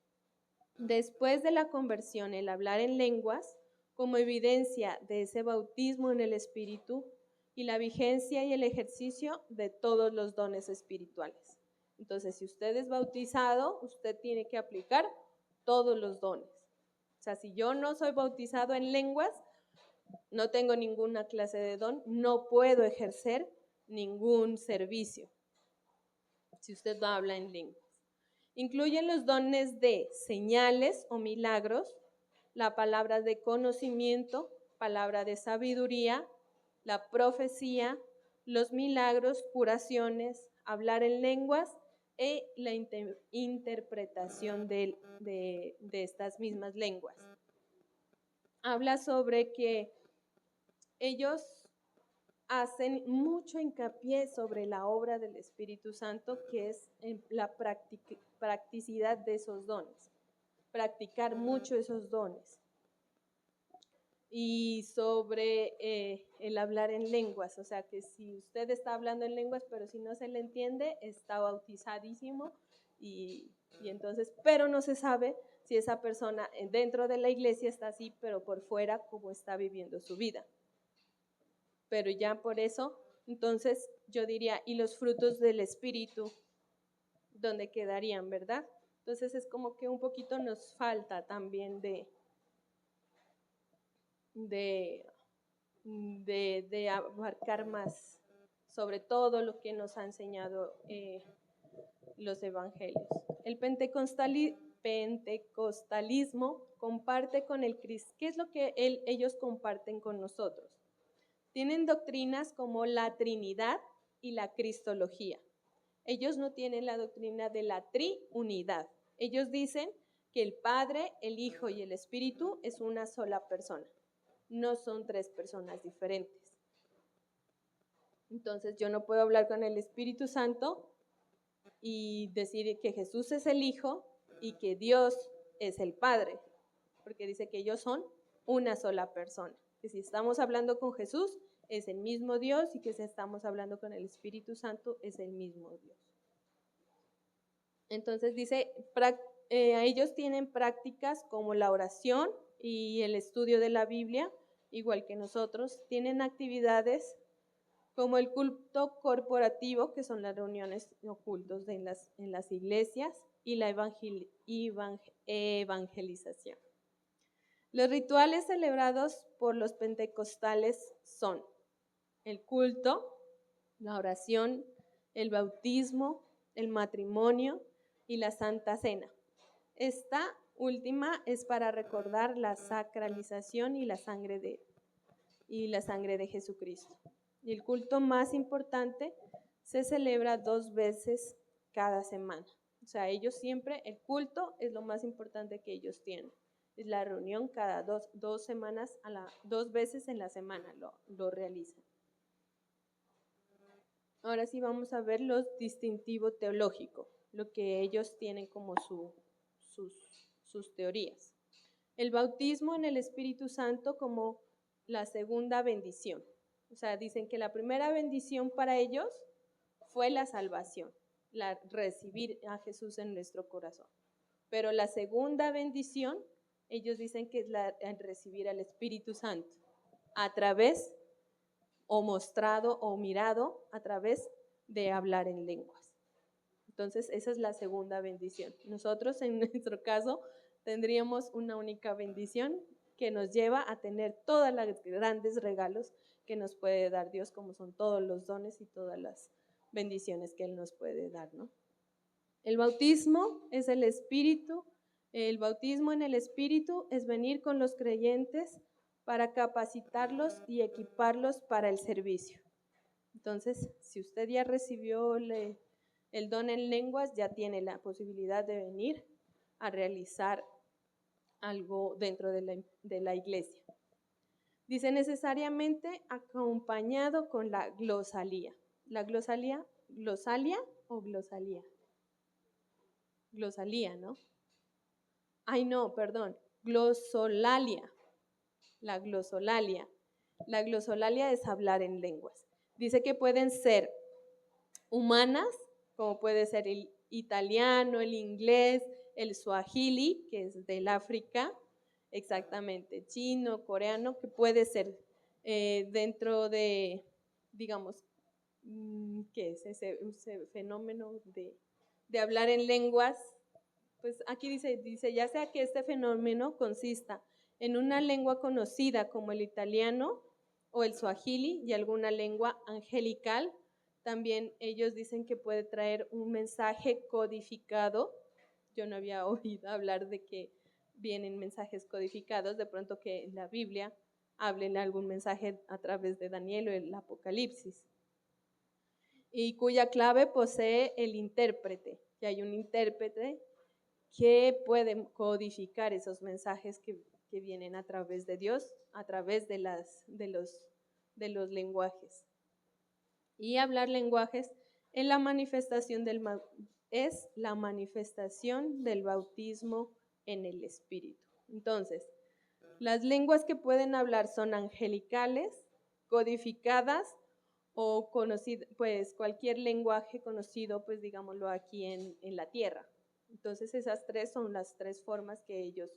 Después de la conversión, el hablar en lenguas, como evidencia de ese bautismo en el Espíritu y la vigencia y el ejercicio de todos los dones espirituales. Entonces, si usted es bautizado, usted tiene que aplicar todos los dones. O sea, si yo no soy bautizado en lenguas, no tengo ninguna clase de don, no puedo ejercer ningún servicio, si usted no habla en lenguas. Incluyen los dones de señales o milagros, la palabra de conocimiento, palabra de sabiduría, la profecía, los milagros, curaciones, hablar en lenguas y la interpretación de estas mismas lenguas. Habla sobre que ellos hacen mucho hincapié sobre la obra del Espíritu Santo, que es en la practicidad de esos dones, practicar mucho esos dones. Y sobre el hablar en lenguas, o sea que si usted está hablando en lenguas, pero si no se le entiende, está bautizadísimo y entonces, pero no se sabe si esa persona dentro de la iglesia está así, pero por fuera cómo está viviendo su vida. Pero ya por eso, entonces yo diría, y los frutos del Espíritu, ¿dónde quedarían, verdad? Entonces es como que un poquito nos falta también de abarcar más sobre todo lo que nos ha enseñado los evangelios. El pentecostalismo comparte con el cristianismo. ¿Qué es lo que ellos comparten con nosotros? Tienen doctrinas como la Trinidad y la Cristología. Ellos no tienen la doctrina de la triunidad. Ellos dicen que el Padre, el Hijo y el Espíritu es una sola persona. No son tres personas diferentes. Entonces yo no puedo hablar con el Espíritu Santo y decir que Jesús es el Hijo y que Dios es el Padre, porque dice que ellos son una sola persona. Que si estamos hablando con Jesús es el mismo Dios y que si estamos hablando con el Espíritu Santo es el mismo Dios. Entonces dice, ellos tienen prácticas como la oración y el estudio de la Biblia, igual que nosotros. Tienen actividades como el culto corporativo, que son las reuniones ocultos en las iglesias, y la evangelización. Los rituales celebrados por los pentecostales son el culto, la oración, el bautismo, el matrimonio y la Santa Cena. Esta última es para recordar la sacralización y la sangre de Jesucristo. Y el culto más importante se celebra 2 veces cada semana. O sea, ellos siempre, el culto es lo más importante que ellos tienen. Es la reunión cada 2 semanas, 2 veces en la semana lo realizan. Ahora sí vamos a ver los distintivos teológicos, lo que ellos tienen como sus teorías. El bautismo en el Espíritu Santo como la segunda bendición. O sea, dicen que la primera bendición para ellos fue la salvación, recibir a Jesús en nuestro corazón. Pero la segunda bendición, ellos dicen que es el recibir al Espíritu Santo a través o mostrado o mirado a través de hablar en lenguas. Entonces, esa es la segunda bendición. Nosotros, en nuestro caso, tendríamos una única bendición que nos lleva a tener todos los grandes regalos que nos puede dar Dios, como son todos los dones y todas las bendiciones que Él nos puede dar, ¿no? El bautismo es el Espíritu. El bautismo en el Espíritu es venir con los creyentes para capacitarlos y equiparlos para el servicio. Entonces, si usted ya recibió el don en lenguas, ya tiene la posibilidad de venir a realizar algo dentro de la iglesia. Dice necesariamente acompañado con la glosalía. ¿La glosalia o glosalía? Glosalía, ¿no? Ay, no, perdón, glosolalia. La glosolalia. La glosolalia es hablar en lenguas. Dice que pueden ser humanas, como puede ser el italiano, el inglés, el suajili, que es del África, exactamente, chino, coreano, que puede ser dentro de, digamos, ¿qué es ese fenómeno de hablar en lenguas? Pues aquí dice, ya sea que este fenómeno consista en una lengua conocida como el italiano o el suajili y alguna lengua angelical. También ellos dicen que puede traer un mensaje codificado. Yo no había oído hablar de que vienen mensajes codificados, de pronto que en la Biblia hablen algún mensaje a través de Daniel o el Apocalipsis. Y cuya clave posee el intérprete, que hay un intérprete que puede codificar esos mensajes que vienen a través de Dios, a través de los lenguajes. Y hablar lenguajes es la manifestación del bautismo en el Espíritu. Entonces, las lenguas que pueden hablar son angelicales, codificadas o conocidas, pues cualquier lenguaje conocido, pues digámoslo aquí en la tierra. Entonces, esas 3 son las 3 formas que ellos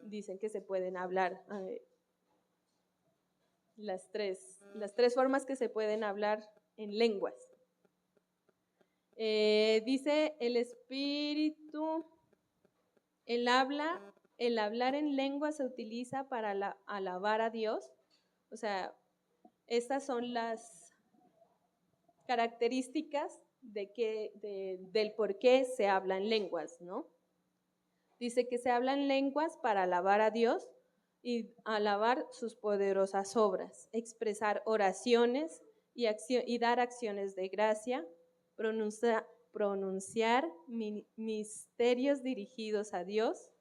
dicen que se pueden hablar. Las tres formas que se pueden hablar en lenguas. Dice el Espíritu, el hablar en lengua se utiliza para alabar a Dios. O sea, estas son las características del por qué se habla en lenguas, ¿no? Dice que se habla en lenguas para alabar a Dios y alabar sus poderosas obras, expresar oraciones y dar acciones de gracia, pronunciar misterios dirigidos a Dios.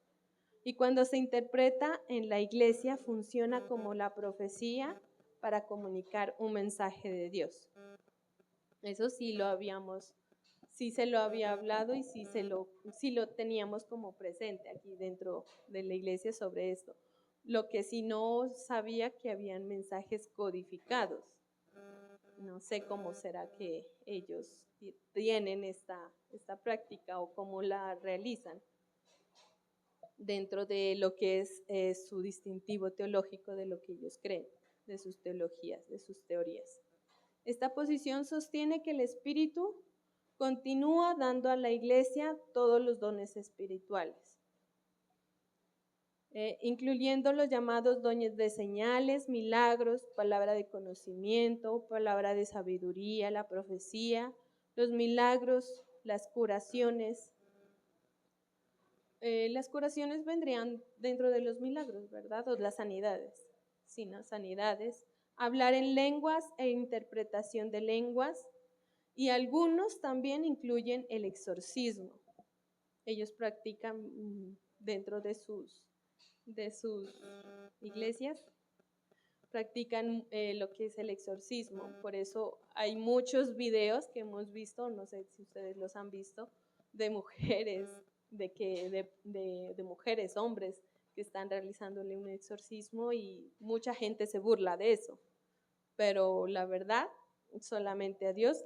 Y cuando se interpreta en la iglesia, funciona como la profecía para comunicar un mensaje de Dios. Eso sí se lo había hablado y sí lo teníamos como presente aquí dentro de la iglesia sobre esto. Lo que sí no sabía que habían mensajes codificados. No sé cómo será que ellos tienen esta práctica o cómo la realizan dentro de lo que es su distintivo teológico de lo que ellos creen, de sus teologías, de sus teorías. Esta posición sostiene que el Espíritu continúa dando a la iglesia todos los dones espirituales, incluyendo los llamados dones de señales, milagros, palabra de conocimiento, palabra de sabiduría, la profecía, los milagros, las curaciones. Las curaciones vendrían dentro de los milagros, ¿verdad? O las sanidades, sí, ¿no? Sanidades, hablar en lenguas e interpretación de lenguas, y algunos también incluyen el exorcismo. Ellos practican dentro de sus iglesias, practican lo que es el exorcismo. Por eso hay muchos videos que hemos visto, no sé si ustedes los han visto, de mujeres, de mujeres, hombres, que están realizándole un exorcismo, y mucha gente se burla de eso. Pero la verdad, solamente a Dios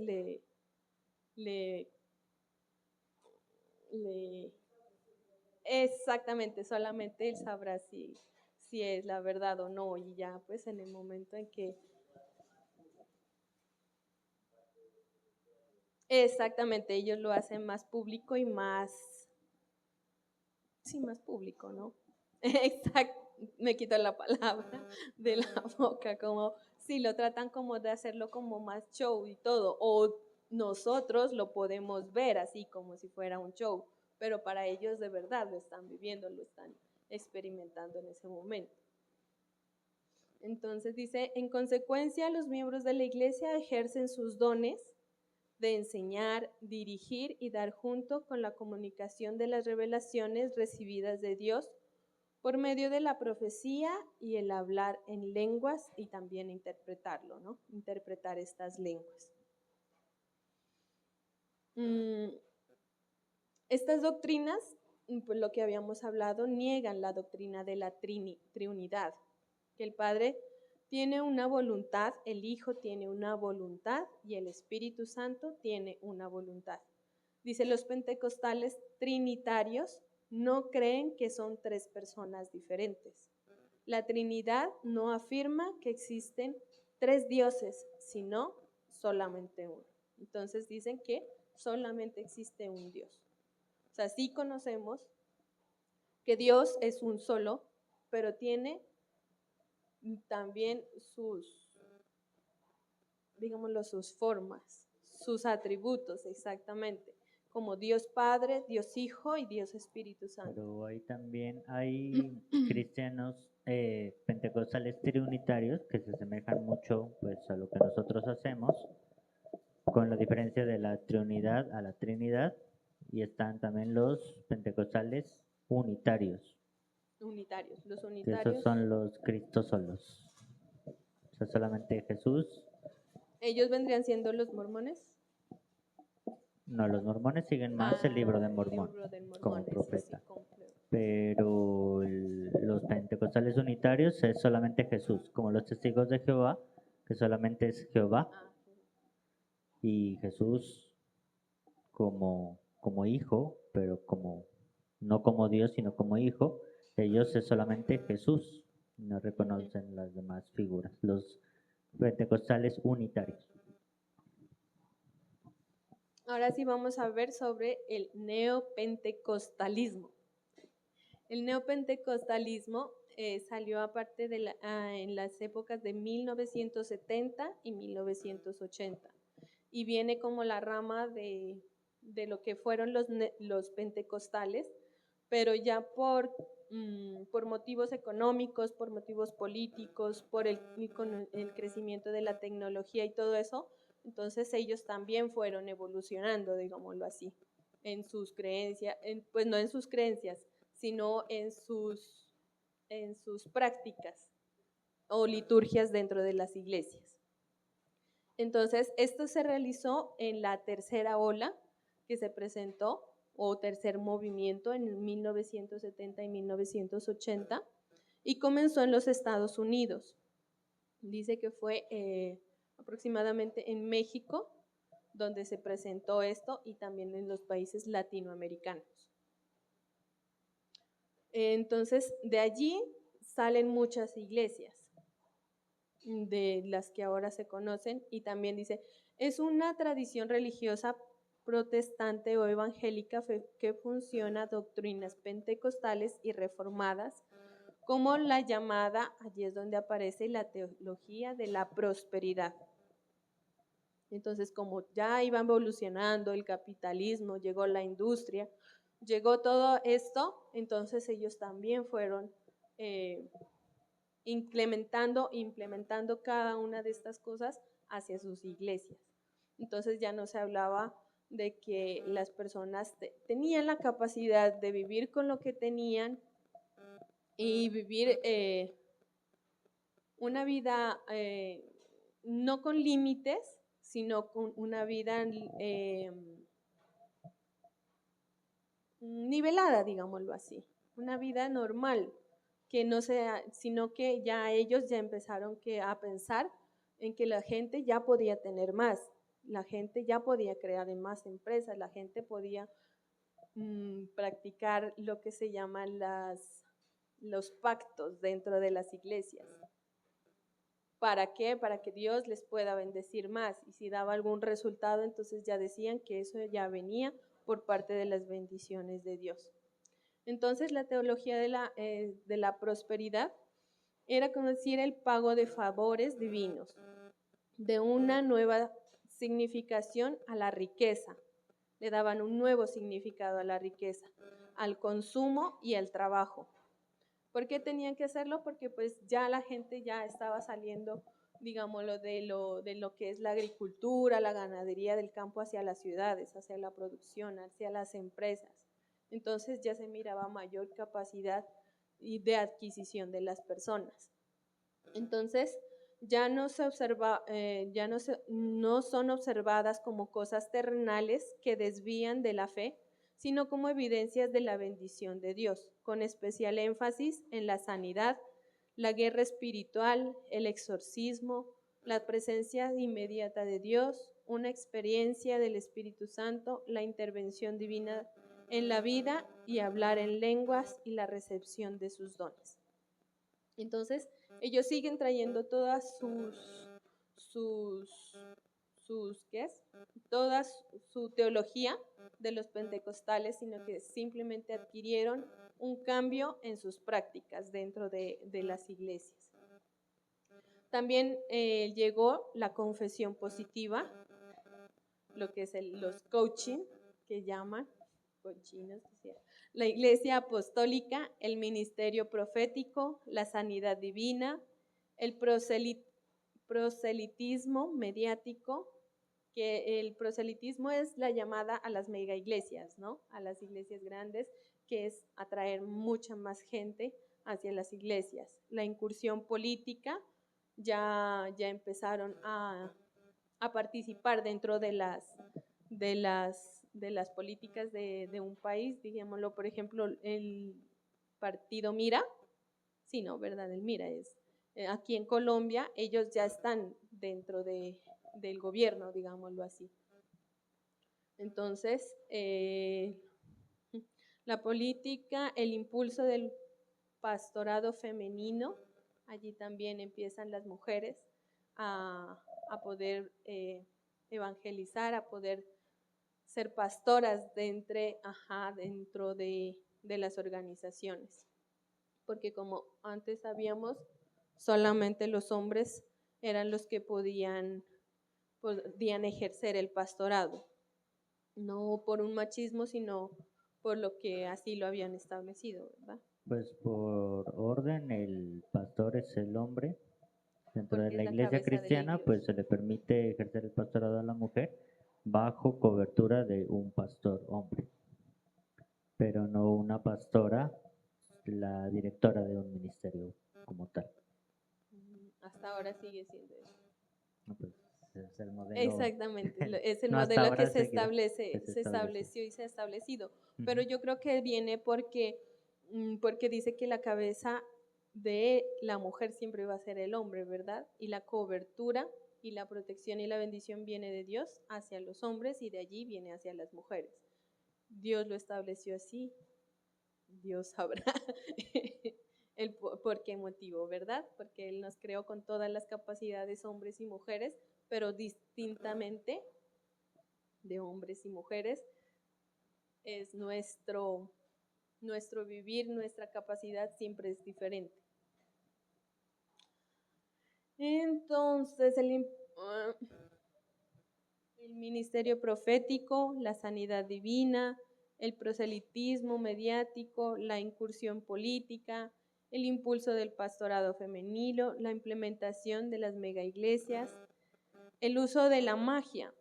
exactamente, solamente Él sabrá si es la verdad o no, y ya pues en el momento en que exactamente ellos lo hacen más público y más, sí, más público, ¿no? Exacto, me quito la palabra de la boca, como si lo tratan como de hacerlo como más show y todo, o nosotros lo podemos ver así como si fuera un show, pero para ellos de verdad lo están viviendo, lo están experimentando en ese momento. Entonces dice, en consecuencia, los miembros de la iglesia ejercen sus dones de enseñar, dirigir y dar junto con la comunicación de las revelaciones recibidas de Dios por medio de la profecía y el hablar en lenguas, y también interpretarlo, ¿no? Interpretar estas lenguas. Estas doctrinas, pues lo que habíamos hablado, niegan la doctrina de la Trinidad, que el Padre tiene una voluntad, el Hijo tiene una voluntad y el Espíritu Santo tiene una voluntad. Dice, los pentecostales trinitarios no creen que son tres personas diferentes. La Trinidad no afirma que existen tres dioses, sino solamente uno. Entonces dicen que solamente existe un Dios. O sea, sí conocemos que Dios es un solo, pero tiene también digámoslo, sus formas, sus atributos, exactamente, como Dios Padre, Dios Hijo y Dios Espíritu Santo. Pero ahí también hay cristianos pentecostales trinitarios que se asemejan mucho pues a lo que nosotros hacemos, con la diferencia de la Trinidad a la Trinidad, y están también los pentecostales unitarios. Unitarios, los Que unitarios. esos son los cristosolos. O sea, solamente Jesús. ¿Ellos vendrían siendo los mormones? No, los mormones siguen más el libro de Mormón, libro del Mormón, como ese profeta. sí, completo. Pero los pentecostales unitarios es solamente Jesús, como los testigos de Jehová, que solamente es Jehová, y Jesús como hijo, pero no como Dios, sino como hijo. Ellos es solamente Jesús, no reconocen las demás figuras, los pentecostales unitarios. Ahora sí vamos a ver sobre el neopentecostalismo. El neopentecostalismo salió aparte en las épocas de 1970 y 1980, y viene como la rama de lo que fueron los pentecostales, pero ya por motivos económicos, por motivos políticos, por el crecimiento de la tecnología y todo eso. Entonces ellos también fueron evolucionando, digámoslo así, en sus creencias, pues no en sus creencias, sino en sus prácticas o liturgias dentro de las iglesias. Entonces, esto se realizó en la tercera ola que se presentó, o tercer movimiento, en 1970 y 1980, y comenzó en los Estados Unidos. Dice que fue aproximadamente en México donde se presentó esto, y también en los países latinoamericanos. Entonces, de allí salen muchas iglesias. de las que ahora se conocen, y también dice, es una tradición religiosa protestante o evangélica que funciona doctrinas pentecostales y reformadas, como la llamada, allí es donde aparece la teología de la prosperidad. Entonces, como ya iba evolucionando el capitalismo, llegó la industria, llegó todo esto, entonces ellos también fueron implementando cada una de estas cosas hacia sus iglesias. Entonces ya no se hablaba de que las personas tenían la capacidad de vivir con lo que tenían y vivir una vida no con límites, sino con una vida nivelada, digámoslo así, una vida normal, que no sea, sino que ya ellos ya empezaron a pensar en que la gente ya podía tener más, la gente ya podía crear más empresas, la gente podía practicar lo que se llaman los pactos dentro de las iglesias. ¿Para qué? Para que Dios les pueda bendecir más. Y si daba algún resultado, entonces ya decían que eso ya venía por parte de las bendiciones de Dios. Entonces la teología de la prosperidad era como decir el pago de favores divinos, de una nueva significación a la riqueza. Le daban un nuevo significado a la riqueza, al consumo y al trabajo. ¿Por qué tenían que hacerlo? Porque pues ya la gente ya estaba saliendo, digámoslo, de lo que es la agricultura, la ganadería del campo hacia las ciudades, hacia la producción, hacia las empresas. Entonces ya se miraba mayor capacidad de adquisición de las personas. Entonces ya no se observa, no son observadas como cosas terrenales que desvían de la fe, sino como evidencias de la bendición de Dios, con especial énfasis en la sanidad, la guerra espiritual, el exorcismo, la presencia inmediata de Dios, una experiencia del Espíritu Santo, la intervención divina en la vida y hablar en lenguas y la recepción de sus dones. Entonces, ellos siguen trayendo todas ¿qué es? Toda su teología de los pentecostales, sino que simplemente adquirieron un cambio en sus prácticas dentro de las iglesias. También llegó la confesión positiva, lo que es los coaching, que llaman, cochinos, la iglesia apostólica, el ministerio profético, la sanidad divina, el proselitismo mediático, que el proselitismo es la llamada a las mega iglesias, ¿no? A las iglesias grandes, que es atraer mucha más gente hacia las iglesias. La incursión política, ya empezaron a participar dentro de las políticas de un país, digámoslo, por ejemplo, el partido Mira, sí, no, ¿verdad? El Mira es, aquí en Colombia, ellos ya están dentro del gobierno, digámoslo así. Entonces, la política, el impulso del pastorado femenino, allí también empiezan las mujeres a poder evangelizar, a poder ser pastoras dentro de las organizaciones. Porque como antes sabíamos, solamente los hombres eran los que podían ejercer el pastorado, no por un machismo, sino por lo que así lo habían establecido, ¿verdad? Pues por orden el pastor es el hombre. Dentro de Porque la es la iglesia cabeza de la cristiana, iglesia. pues se le permite ejercer el pastorado a la mujer bajo cobertura de un pastor hombre, pero no una pastora, la directora de un ministerio como tal. Hasta ahora sigue siendo eso. No, pues, es el modelo. Exactamente, es el No, hasta modelo ahora que se se estableció y se ha establecido. Pero yo creo que viene porque dice que la cabeza de la mujer siempre va a ser el hombre, ¿verdad? Y la cobertura y la protección y la bendición viene de Dios hacia los hombres y de allí viene hacia las mujeres. Dios lo estableció así, Dios sabrá ¿Por qué motivo, verdad? Porque Él nos creó con todas las capacidades, hombres y mujeres, pero distintamente de hombres y mujeres. Es nuestro vivir, nuestra capacidad siempre es diferente. Entonces, el ministerio profético, la sanidad divina, el proselitismo mediático, la incursión política, el impulso del pastorado femenino, la implementación de las megaiglesias, el uso de la magia.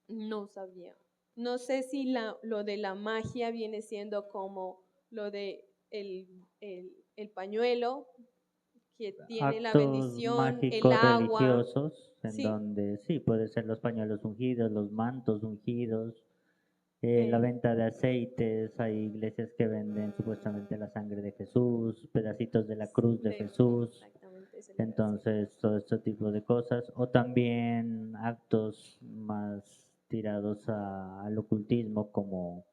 No sabía. No sé si lo de la magia viene siendo como lo de el pañuelo, que tiene la Actos bendición, el mágicos agua. religiosos, en Sí. donde sí, puede ser los pañuelos ungidos, los mantos ungidos, la Eh, venta de aceites, hay iglesias que venden supuestamente la sangre de Jesús, pedacitos de la cruz de Jesús, Exactamente, eso le iba a decir. entonces todo este tipo de cosas, o también actos más tirados al ocultismo como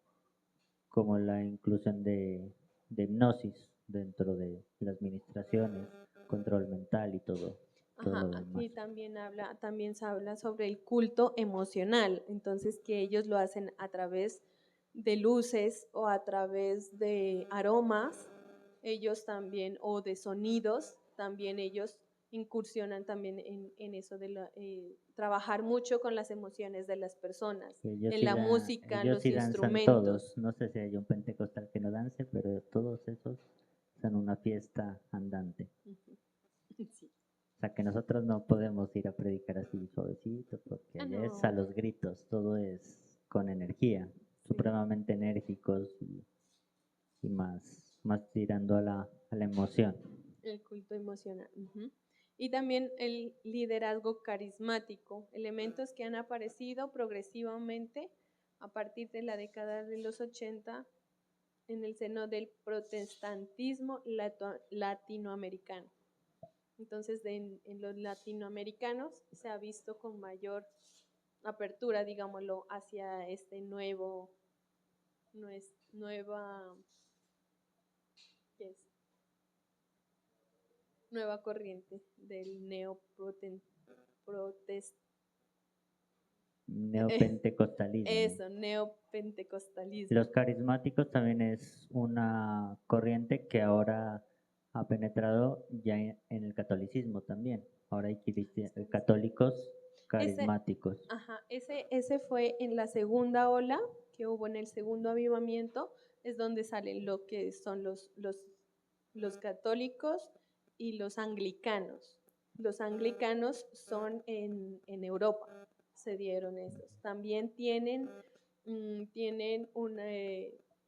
la inclusión de hipnosis dentro de las ministraciones, control mental y todo Ajá, lo demás. aquí también se habla sobre el culto emocional, entonces que ellos lo hacen a través de luces o a través de aromas, ellos también, o de sonidos, también ellos incursionan también en eso de trabajar mucho con las emociones de las personas, Ellos en sí la música, ellos los sí danzan instrumentos. todos. No sé si hay un pentecostal que no dance, pero todos esos son una fiesta andante. Ujú. Sí. O sea que nosotros no podemos ir a predicar así suavecito porque allá es a No. los gritos, todo es con energía, Sí. supremamente enérgicos y más tirando a la emoción. El culto emocional. Ujú. Y también el liderazgo carismático, elementos que han aparecido progresivamente a partir de la década de los 80 en el seno del protestantismo latinoamericano. Entonces, en los latinoamericanos se ha visto con mayor apertura, digámoslo, hacia este nueva, ¿qué es? Nueva corriente del Neopentecostalismo. neopentecostalismo. Los carismáticos también es una corriente que ahora ha penetrado ya en el catolicismo también. Ahora hay católicos carismáticos. Ese fue en la segunda ola que hubo en el segundo avivamiento, es donde salen lo que son los católicos y los anglicanos. Los anglicanos son en Europa, se dieron esos. También tienen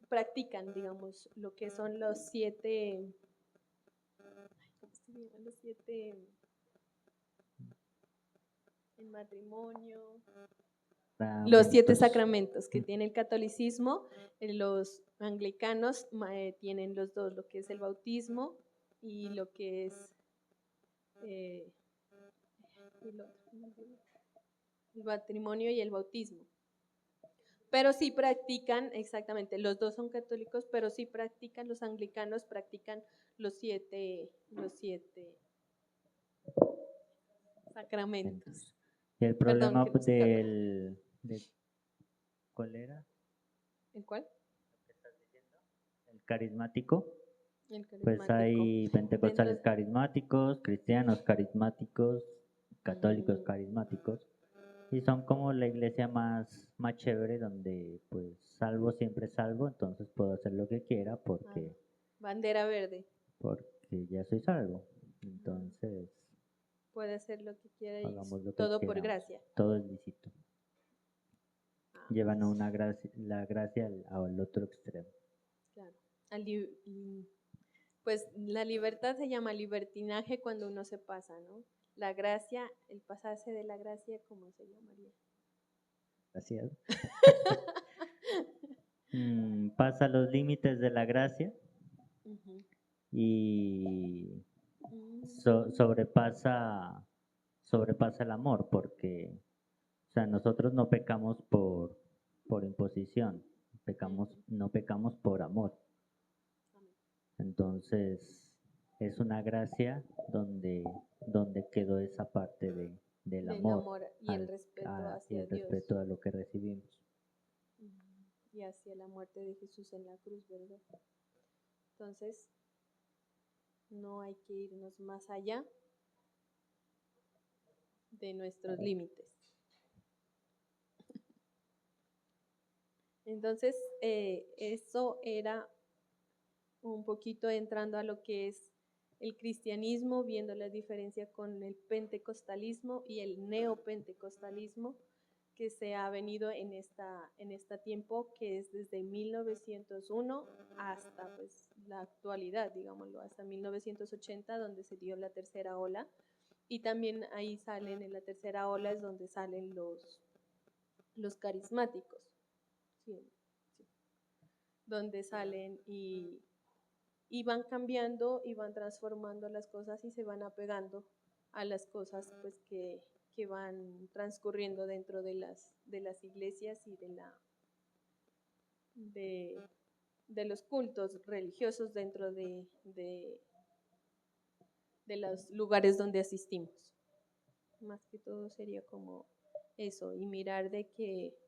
practican, digamos, lo que son los siete, ¿cómo se llaman? Los siete, el matrimonio, los 7 sacramentos que tiene el catolicismo, los anglicanos tienen los dos, lo que es el bautismo y lo que es el matrimonio y el bautismo. Pero sí practican, exactamente, los dos son católicos, pero sí practican, los anglicanos practican los siete sacramentos. Y el problema Perdón, ¿cuál era? ¿el cuál? El carismático. El Pues carismático. hay pentecostales Dentro- carismáticos, cristianos carismáticos, católicos Mm. carismáticos. Y son como la iglesia más chévere donde pues salvo siempre salvo, entonces puedo hacer lo que quiera porque Bandera verde. ya soy salvo. Entonces Puede hacer lo que quiera y hagamos lo que todo por queramos. gracia. Todo es lícito. Llevan a Pues, la gracia al otro extremo. claro. Pues la libertad se llama libertinaje cuando uno se pasa, ¿no? La gracia, el pasarse de la gracia, ¿cómo se llamaría? Gracias. Pasa los límites de la gracia Ujú. y Mm. sobrepasa el amor, porque o sea, nosotros no pecamos por imposición, Ujú. no pecamos por amor. Entonces, es una gracia donde quedó esa parte del Del amor amor y el respeto y hacia el Dios. respeto a lo que recibimos. Y hacia la muerte de Jesús en la cruz, ¿verdad? Entonces, no hay que irnos más allá de nuestros límites. Entonces, eso era un poquito entrando a lo que es el cristianismo, viendo la diferencia con el pentecostalismo y el neopentecostalismo que se ha venido en este tiempo, que es desde 1901 hasta pues, la actualidad, digámoslo, hasta 1980, donde se dio la tercera ola. Y también ahí salen, en la tercera ola es donde salen los carismáticos, sí, sí, donde salen y van cambiando y van transformando las cosas y se van apegando a las cosas pues que van transcurriendo dentro de las iglesias y de los cultos religiosos dentro de los lugares donde asistimos. Más que todo sería como eso, y mirar de que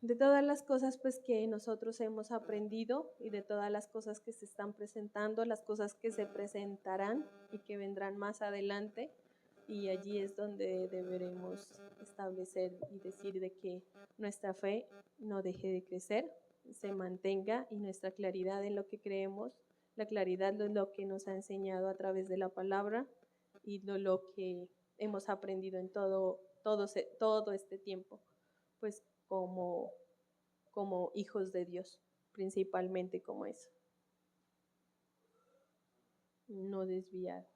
de todas las cosas pues que nosotros hemos aprendido y de todas las cosas que se están presentando, las cosas que se presentarán y que vendrán más adelante, y allí es donde deberemos establecer y decir de que nuestra fe no deje de crecer, se mantenga, y nuestra claridad en lo que creemos, la claridad de lo que nos ha enseñado a través de la palabra y lo que hemos aprendido en todo este tiempo, pues como hijos de Dios, principalmente como eso. No desviar.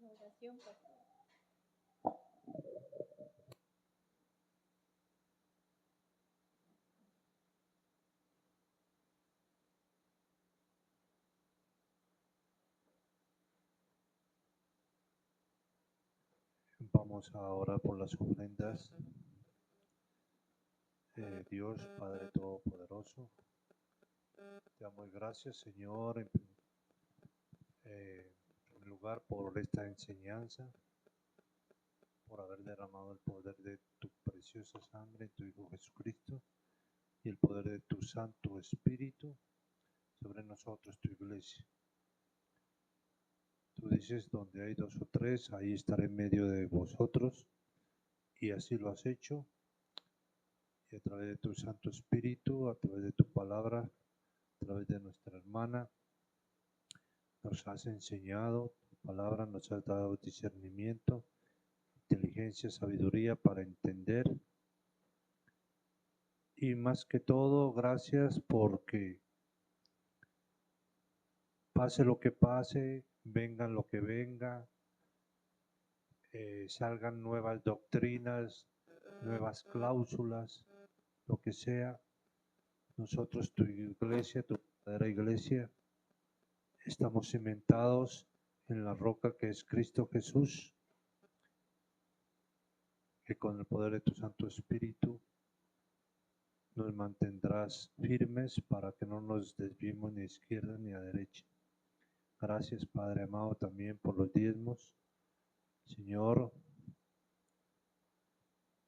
Oración, pastor. Vamos a orar por las ofrendas. Dios, Padre Todopoderoso, te damos gracias, Señor, en primer lugar por esta enseñanza, por haber derramado el poder de tu preciosa sangre en tu Hijo Jesucristo y el poder de tu Santo Espíritu sobre nosotros, tu iglesia. Tú dices, donde hay dos o tres, ahí estaré en medio de vosotros, y así lo has hecho. Y a través de tu Santo Espíritu, a través de tu palabra, a través de nuestra hermana, nos has enseñado, tu palabra nos has dado discernimiento, inteligencia, sabiduría para entender. Y más que todo, gracias porque pase lo que pase, venga lo que venga, salgan nuevas doctrinas, nuevas cláusulas, lo que sea, nosotros, tu iglesia, tu verdadera iglesia, estamos cimentados en la roca que es Cristo Jesús, que con el poder de tu Santo Espíritu nos mantendrás firmes para que no nos desviemos ni a izquierda ni a derecha. Gracias, Padre amado, también por los diezmos. Señor,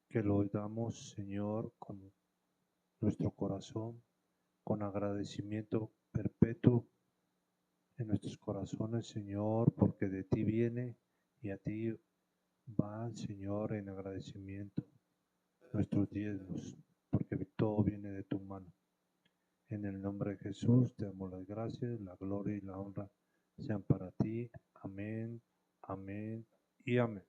que lo damos, Señor, con nuestro corazón, con agradecimiento perpetuo en nuestros corazones, Señor, porque de ti viene y a ti van, Señor, en agradecimiento nuestros diezmos, porque todo viene de tu mano. En el nombre de Jesús te damos las gracias, la gloria y la honra sean para ti. Amén, amén y amén.